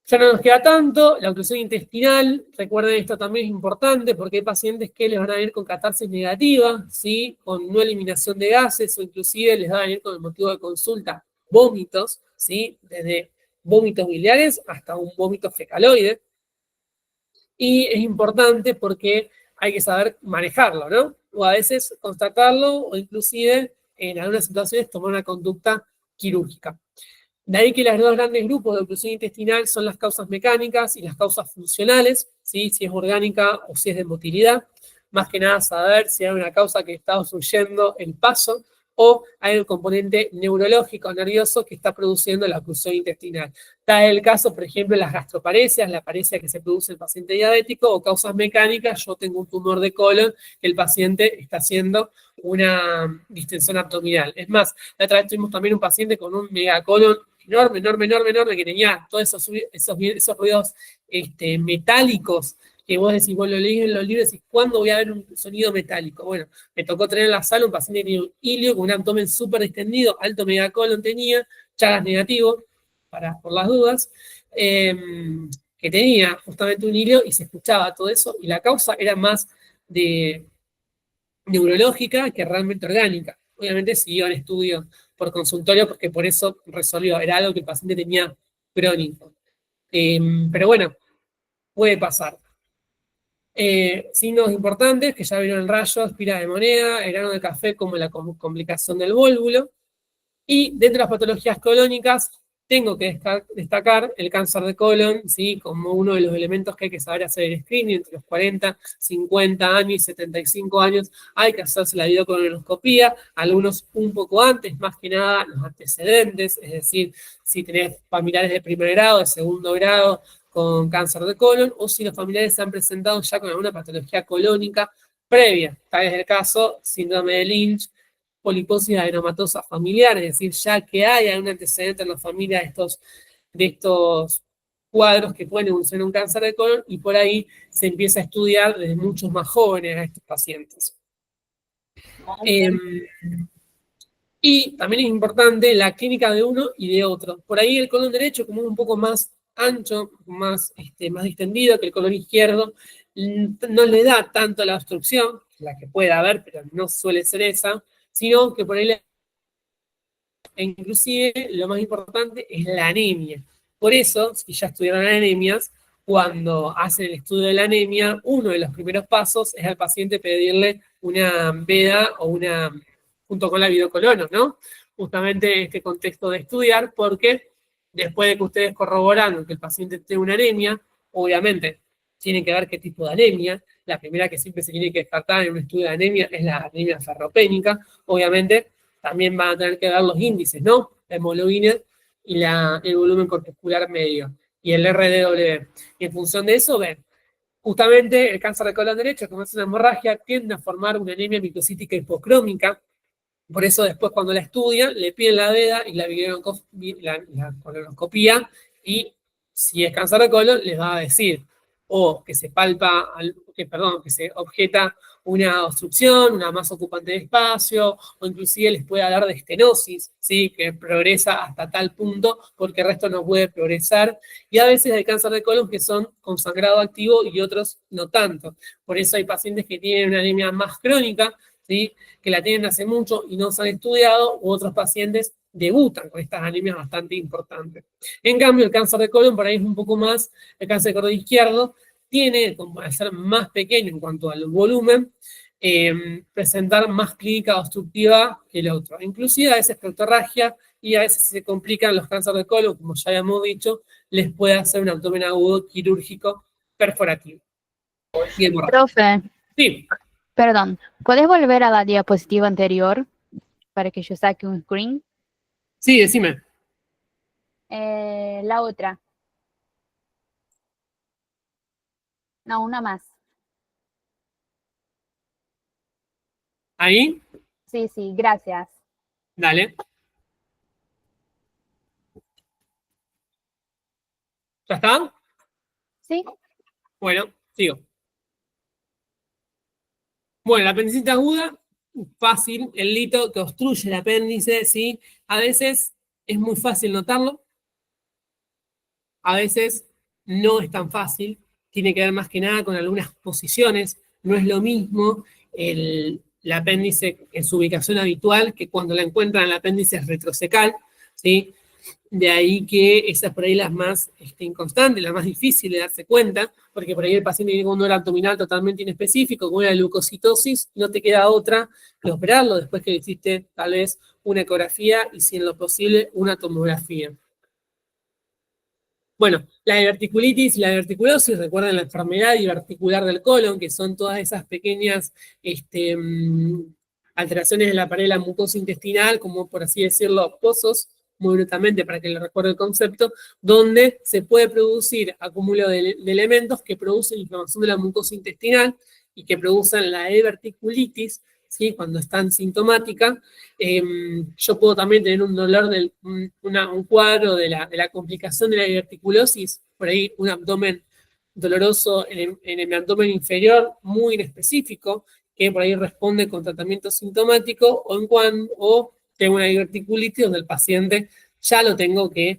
Ya no nos queda tanto, la oclusión intestinal, recuerden esto también es importante porque hay pacientes que les van a venir con catarsis negativa, ¿sí? Con no eliminación de gases o inclusive les va a venir con el motivo de consulta vómitos, ¿sí? Desde vómitos biliares hasta un vómito fecaloide. Y es importante porque hay que saber manejarlo, ¿no? O a veces constatarlo o inclusive en algunas situaciones tomar una conducta quirúrgica. De ahí que los dos grandes grupos de oclusión intestinal son las causas mecánicas y las causas funcionales, ¿sí? Si es orgánica o si es de motilidad. Más que nada saber si hay una causa que está obstruyendo el paso o hay un componente neurológico nervioso que está produciendo la oclusión intestinal. Está el caso, por ejemplo, de las gastroparesias, la paresia que se produce en el paciente diabético, o causas mecánicas, yo tengo un tumor de colon que el paciente está haciendo una distensión abdominal. Es más, la otra vez tuvimos también un paciente con un megacolon enorme, que tenía todos esos ruidos metálicos que vos decís, vos lo leís en los libros y decís, ¿cuándo voy a ver un sonido metálico? Bueno, me tocó tener en la sala un paciente que tenía un ilio con un abdomen súper distendido, alto megacolon tenía, Chagas negativo, por las dudas, que tenía justamente un ilio y se escuchaba todo eso, y la causa era más neurológica que realmente orgánica. Obviamente siguió en estudio por consultorio porque por eso resolvió, era algo que el paciente tenía crónico. Pero bueno, puede pasar. Signos importantes que ya vieron: el rayo, espira de moneda, el grano de café como la complicación del vólvulo. Y dentro de las patologías colónicas, tengo que destacar el cáncer de colon, ¿sí? Como uno de los elementos que hay que saber hacer el screening entre los 40, 50 años y 75 años. Hay que hacerse la videocolonoscopía, algunos un poco antes, más que nada los antecedentes, es decir, si tenés familiares de primer grado, de segundo grado, con cáncer de colon, o si los familiares se han presentado ya con alguna patología colónica previa. Tal es el caso, síndrome de Lynch, poliposis adenomatosa familiar, es decir, ya que hay un antecedente en la familia de estos cuadros que pueden evolucionar un cáncer de colon, y por ahí se empieza a estudiar desde muchos más jóvenes a estos pacientes. Y también es importante la clínica de uno y de otro. Por ahí el colon derecho, como un poco más ancho, más distendido que el colon izquierdo, no le da tanto la obstrucción, la que puede haber, pero no suele ser esa, sino que por ahí, inclusive, lo más importante es la anemia. Por eso, si ya estudiaron anemias, cuando hacen el estudio de la anemia, uno de los primeros pasos es al paciente pedirle una veda o junto con la videocolono, ¿no? Justamente en este contexto de estudiar, porque después de que ustedes corroboraron que el paciente tiene una anemia, obviamente tienen que ver qué tipo de anemia. La primera que siempre se tiene que descartar en un estudio de anemia es la anemia ferropénica. Obviamente también van a tener que ver los índices, ¿no? La hemoglobina y el volumen corpuscular medio, y el RDW. Y en función de eso, ven, justamente el cáncer de colon derecho, como es una hemorragia, tiende a formar una anemia microcítica hipocrómica. Por eso después, cuando la estudian, le piden la veda y la colonoscopía, y si es cáncer de colon, les va a decir o que se palpa, que se objeta una obstrucción, una masa ocupante de espacio, o inclusive les puede hablar de estenosis, ¿sí? Que progresa hasta tal punto, porque el resto no puede progresar. Y a veces hay cáncer de colon que son con sangrado activo y otros no tanto. Por eso hay pacientes que tienen una anemia más crónica, ¿sí? Que la tienen hace mucho y no se han estudiado, u otros pacientes debutan con estas anemias bastante importantes. En cambio, el cáncer de colon por ahí es un poco más, el cáncer de colon izquierdo, tiene, como al ser más pequeño en cuanto al volumen, presentar más clínica obstructiva que el otro. Inclusive a veces proctorragia, y a veces se complican los cánceres de colon, como ya habíamos dicho, les puede hacer un abdomen agudo quirúrgico perforativo. Bien, Profe, sí. perdón, ¿puedes volver a la diapositiva anterior para que yo saque un screen? Sí, decime. La otra. No, una más. Ahí, Sí, sí, gracias. dale. ¿Ya está? Sí, Bueno, sigo. Bueno, la apendicitis aguda, fácil, el lito que obstruye el apéndice, ¿sí? A veces es muy fácil notarlo, a veces no es tan fácil, tiene que ver más que nada con algunas posiciones, no es lo mismo el apéndice en su ubicación habitual que cuando la encuentran en el apéndice retrocecal, ¿sí? De ahí que esa es por ahí la más inconstante, la más difícil de darse cuenta, porque por ahí el paciente tiene un dolor abdominal totalmente inespecífico, como la leucocitosis, no te queda otra que operarlo después que le hiciste tal vez una ecografía y, si en lo posible, una tomografía. Bueno, la diverticulitis y la diverticulosis, recuerden la enfermedad diverticular del colon, que son todas esas pequeñas alteraciones de la pared de la mucosa intestinal, como por así decirlo, pozos, muy brutalmente para que le recuerde el concepto, donde se puede producir acúmulo de elementos que producen inflamación de la mucosa intestinal y que producen la diverticulitis, ¿sí? Cuando es tan sintomática. Yo puedo también tener un dolor, un cuadro de la complicación de la diverticulosis, por ahí un abdomen doloroso en el abdomen inferior, muy inespecífico, que por ahí responde con tratamiento sintomático, o tengo una diverticulitis donde el paciente ya lo tengo que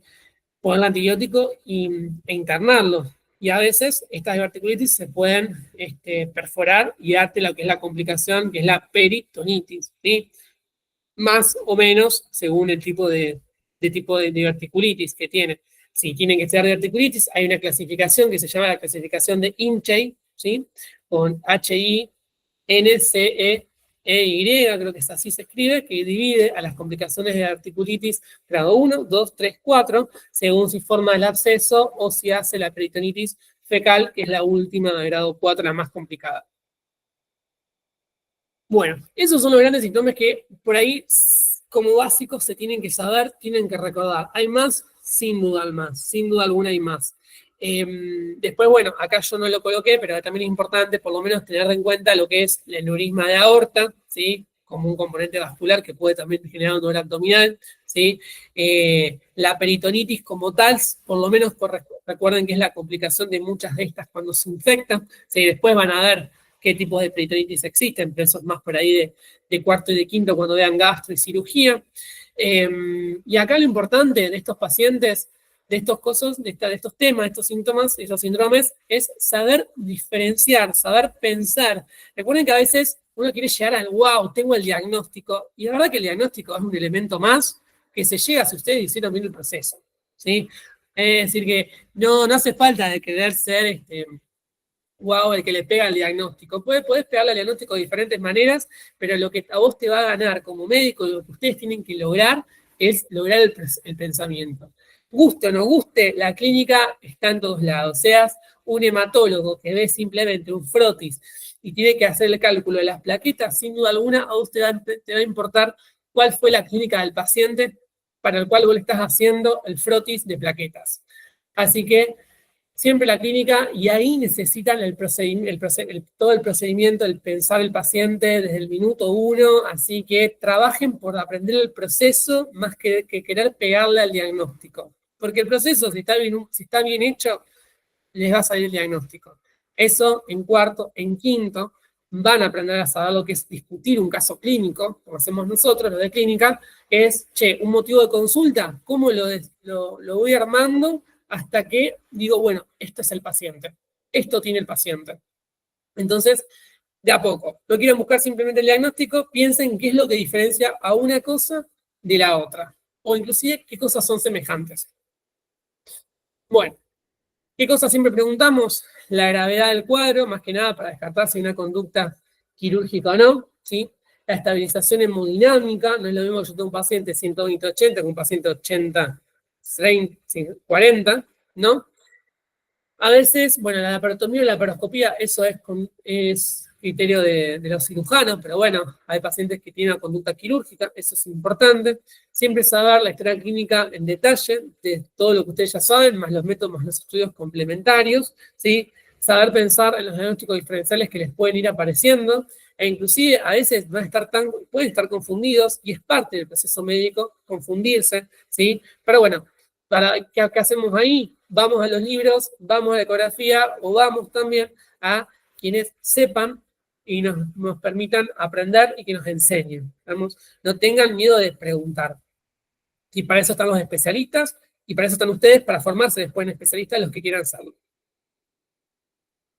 poner antibiótico e internarlo. Y a veces estas diverticulitis se pueden perforar y darte lo que es la complicación, que es la peritonitis, ¿sí? Más o menos según el tipo de diverticulitis que tiene. Si tienen que ser diverticulitis, hay una clasificación que se llama la clasificación de Inchay, ¿sí? con HINCEEY, creo que es así se escribe, que divide a las complicaciones de articulitis grado 1, 2, 3, 4, según si forma el absceso o si hace la peritonitis fecal, que es la última de grado 4, la más complicada. Bueno, esos son los grandes síntomas que por ahí, como básicos, se tienen que saber, tienen que recordar. ¿Hay más? Sin duda alguna hay más. Después, bueno, acá yo no lo coloqué, pero también es importante por lo menos tener en cuenta lo que es el aneurisma de aorta, ¿sí? Como un componente vascular que puede también generar un dolor abdominal, ¿sí? La peritonitis como tal, por lo menos recuerden que es la complicación de muchas de estas cuando se infectan, ¿sí? Después van a ver qué tipos de peritonitis existen, pero eso es más por ahí de cuarto y de quinto cuando vean gastro y cirugía. Y acá lo importante de estos pacientes, de estos cosas, de estos temas, de estos síntomas, de estos síndromes, es saber diferenciar, saber pensar. Recuerden que a veces uno quiere llegar al wow, tengo el diagnóstico, y la verdad que el diagnóstico es un elemento más que se llega si ustedes hicieron bien el proceso, ¿sí? Es decir, que no hace falta de querer ser wow, el que le pega el diagnóstico. Podés pegarle al diagnóstico de diferentes maneras, pero lo que a vos te va a ganar como médico, lo que ustedes tienen que lograr, es lograr el pensamiento. Guste o no guste, la clínica está en todos lados. Seas un hematólogo que ve simplemente un frotis y tiene que hacer el cálculo de las plaquetas, sin duda alguna, a usted te va a importar cuál fue la clínica del paciente para el cual vos le estás haciendo el frotis de plaquetas. Así que siempre la clínica, y ahí necesitan todo el procedimiento, el pensar el paciente desde el minuto 1, así que trabajen por aprender el proceso más que querer pegarle al diagnóstico. Porque el proceso, si está bien hecho, les va a salir el diagnóstico. Eso en cuarto, en quinto, van a aprender a saber lo que es discutir un caso clínico, como hacemos nosotros, lo de clínica, es, un motivo de consulta, ¿cómo lo voy armando? Hasta que digo, bueno, esto es el paciente, esto tiene el paciente. Entonces, de a poco, no quieren buscar simplemente el diagnóstico, piensen qué es lo que diferencia a una cosa de la otra, o inclusive qué cosas son semejantes. Bueno, ¿qué cosas siempre preguntamos? La gravedad del cuadro, más que nada para descartar si hay una conducta quirúrgica o no, ¿sí? La estabilización hemodinámica, no es lo mismo que yo tengo un paciente 120-80 que un paciente 80-40, ¿no? A veces, bueno, la laparotomía y la laparoscopía, eso es criterio de los cirujanos, pero bueno, hay pacientes que tienen una conducta quirúrgica, eso es importante. Siempre saber la historia clínica en detalle, de todo lo que ustedes ya saben, más los métodos, más los estudios complementarios, ¿sí? Saber pensar en los diagnósticos diferenciales que les pueden ir apareciendo, e inclusive a veces pueden estar confundidos, y es parte del proceso médico confundirse, ¿sí? Pero bueno, ¿qué hacemos ahí? Vamos a los libros, vamos a la ecografía, o vamos también a quienes sepan y nos permitan aprender y que nos enseñen. ¿Vamos? No tengan miedo de preguntar. Y para eso están los especialistas, y para eso están ustedes, para formarse después en especialistas los que quieran serlo.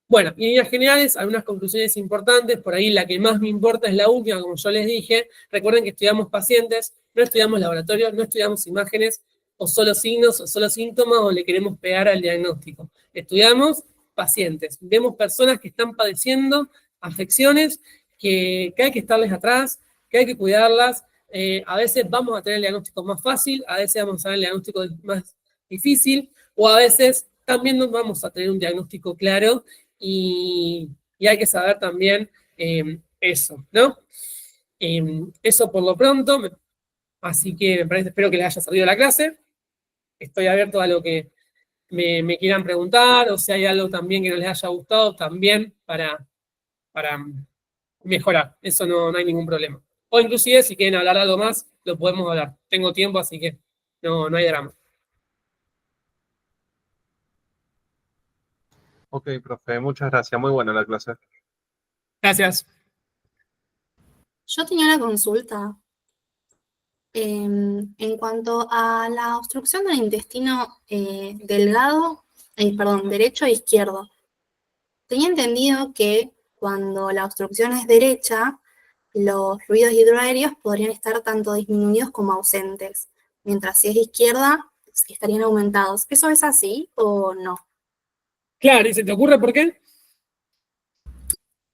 Bueno, y en líneas generales, algunas conclusiones importantes, por ahí la que más me importa es la última, como yo les dije. Recuerden que estudiamos pacientes, no estudiamos laboratorios, no estudiamos imágenes, o solo signos, o solo síntomas, o le queremos pegar al diagnóstico. Estudiamos pacientes, vemos personas que están padeciendo afecciones, que hay que estarles atrás, que hay que cuidarlas. A veces vamos a tener el diagnóstico más fácil, a veces vamos a tener el diagnóstico más difícil, o a veces también no vamos a tener un diagnóstico claro, y hay que saber también eso, ¿no? Eso por lo pronto, así que espero que les haya servido la clase. Estoy abierto a lo que me quieran preguntar, o si hay algo también que no les haya gustado, también para mejorar. Eso no hay ningún problema. O inclusive, si quieren hablar algo más, lo podemos hablar. Tengo tiempo, así que no hay drama. Ok, profe, muchas gracias. Muy buena la clase. Gracias. Yo tenía una consulta. En cuanto a la obstrucción del intestino derecho e izquierdo, tenía entendido que cuando la obstrucción es derecha, los fluidos hidroaéreos podrían estar tanto disminuidos como ausentes, mientras si es izquierda, estarían aumentados. ¿Eso es así o no? Claro, ¿y se te ocurre por qué?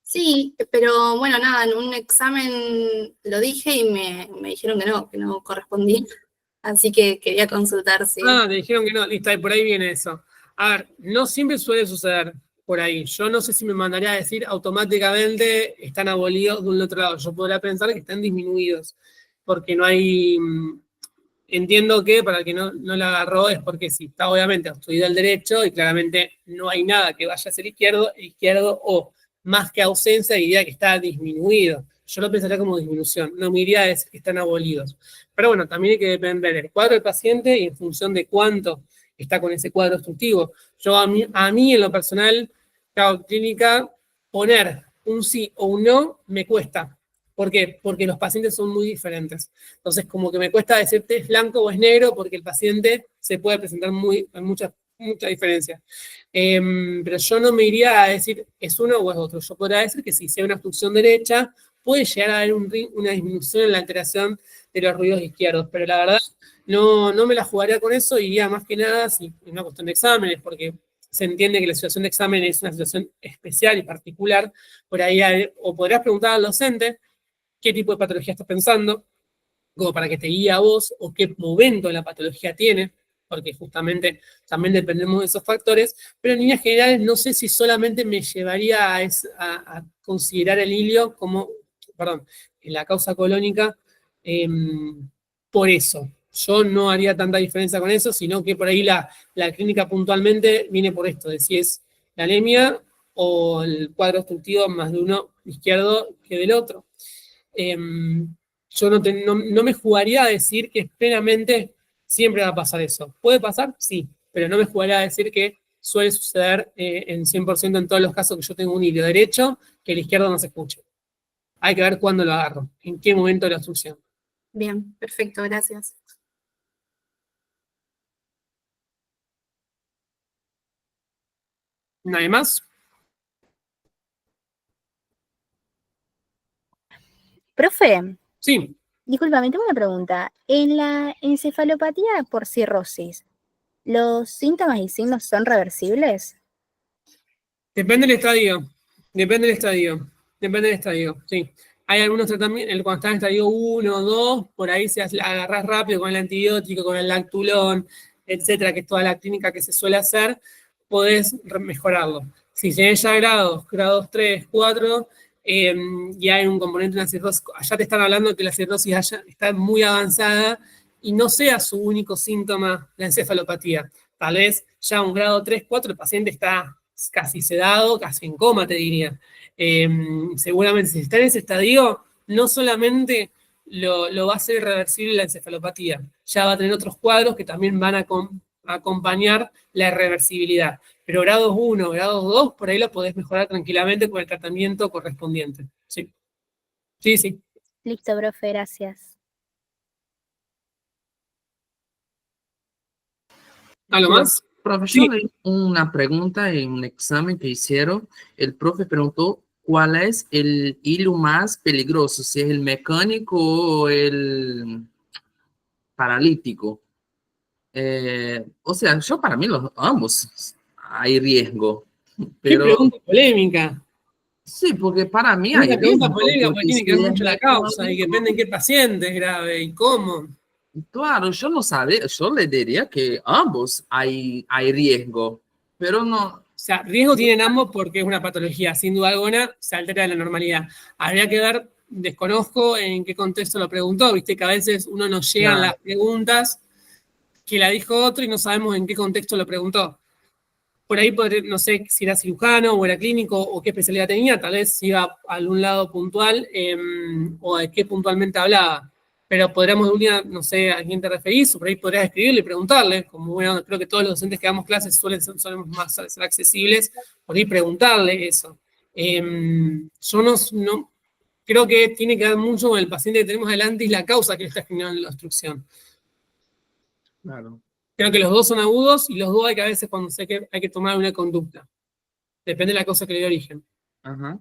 Sí, pero bueno, nada, en un examen lo dije y me dijeron que no correspondía. Así que quería consultar si... Ah, te dijeron que no, listo, y por ahí viene eso. A ver, no siempre suele suceder por ahí. Yo no sé si me mandaría a decir automáticamente están abolidos de un otro lado. Yo podría pensar que están disminuidos, porque no hay... Entiendo que para el que no la agarró es porque sí, está obviamente obstruido el derecho y claramente no hay nada que vaya a ser izquierdo o más que ausencia diría que está disminuido. Yo lo pensaría como disminución, no me iría a decir que están abolidos. Pero bueno, también hay que depender del cuadro del paciente y en función de cuánto está con ese cuadro obstructivo. Yo a mí en lo personal, cada clínica, poner un sí o un no me cuesta. ¿Por qué? Porque los pacientes son muy diferentes. Entonces, como que me cuesta decirte es blanco o es negro, porque el paciente se puede presentar en mucha diferencia. Pero yo no me iría a decir es uno o es otro. Yo podría decir que si sea una obstrucción derecha, puede llegar a haber una disminución en la alteración de los ruidos izquierdos. Pero la verdad, no me la jugaría con eso, iría más que nada si es una cuestión de exámenes, porque se entiende que la situación de examen es una situación especial y particular. Por ahí, o podrías preguntar al docente qué tipo de patología estás pensando, como para que te guíe a vos, o qué momento la patología tiene, porque justamente también dependemos de esos factores, pero en líneas generales no sé si solamente me llevaría a considerar el hilio como, perdón, la causa colónica por eso. Yo no haría tanta diferencia con eso, sino que por ahí la clínica puntualmente viene por esto, de si es la anemia o el cuadro obstructivo más de uno izquierdo que del otro. Yo no me jugaría a decir que plenamente siempre va a pasar eso. ¿Puede pasar? Sí, pero no me jugaría a decir que suele suceder en 100% en todos los casos que yo tengo un hilo derecho, que el izquierdo no se escuche. Hay que ver cuándo lo agarro, en qué momento de la obstrucción. Bien, perfecto, gracias. ¿Nadie más? Profe, Sí, discúlpame, tengo una pregunta. En la encefalopatía por cirrosis, ¿los síntomas y signos son reversibles? depende del estadio. Depende del estadio. Depende del estadio, sí. Hay algunos tratamientos, cuando está en estadio 1 o 2, por ahí se agarras rápido con el antibiótico, con el lactulón, etcétera, que es toda la clínica que se suele hacer, podés mejorarlo. Si tenés ya grados 3, 4, y hay un componente de una cirrosis, allá te están hablando de que la cirrosis está muy avanzada y no sea su único síntoma la encefalopatía. Tal vez ya un grado 3, 4, el paciente está casi sedado, casi en coma, te diría. Seguramente si está en ese estadio, no solamente lo va a hacer irreversible la encefalopatía, ya va a tener otros cuadros que también van a acompañar la irreversibilidad. Pero grados 1, grados 2, por ahí lo podés mejorar tranquilamente con el tratamiento correspondiente. Sí, sí, sí. Listo, profe, gracias. ¿Algo más? Profesor, Sí. leí una pregunta en un examen que hicieron. El profe preguntó cuál es el hilo más peligroso, si es el mecánico o el paralítico. O sea, yo para mí los ambos hay riesgo, Qué pero pregunta polémica. sí, porque para mí Es hay una pregunta riesgo, polémica porque porque tiene si que ver es mucho la causa y que mecánico, depende en qué paciente es grave y cómo. claro, yo no sabía, yo le diría que ambos hay riesgo, pero no, O sea, riesgo tienen ambos porque es una patología, sin duda alguna, se altera de la normalidad. Habría que ver, desconozco en qué contexto lo preguntó, viste que a veces uno nos llegan claro, las preguntas que la dijo otro y no sabemos en qué contexto lo preguntó. Por ahí, no sé si era cirujano o era clínico o qué especialidad tenía, tal vez iba a algún lado puntual o de qué puntualmente hablaba. Pero podríamos de un día, no sé a quién te referís, o por ahí podrías escribirle y preguntarle, como bueno, creo que todos los docentes que damos clases solemos más ser accesibles, por ahí preguntarle eso. Yo no, creo que tiene que ver mucho con el paciente que tenemos adelante y la causa que le está generando la obstrucción. claro. Creo que los dos son agudos y los dos hay que a veces cuando sé que hay que tomar una conducta. Depende de la cosa que le dé origen. Ajá.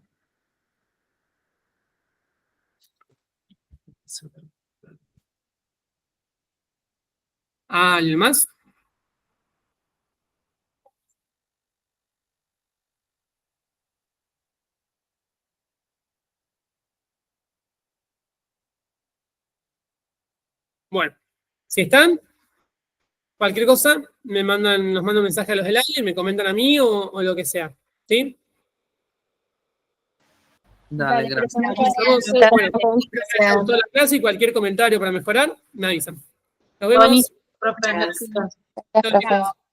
¿Alguien más? Bueno, si están, cualquier cosa, nos mandan un mensaje a los del aire, me comentan a mí o lo que sea. ¿Sí? Dale, gracias. Estamos, bueno, gracias a toda la clase y cualquier comentario para mejorar, me avisan. Nos vemos. Buenísimo, profe. Gracias. Chao, chicos.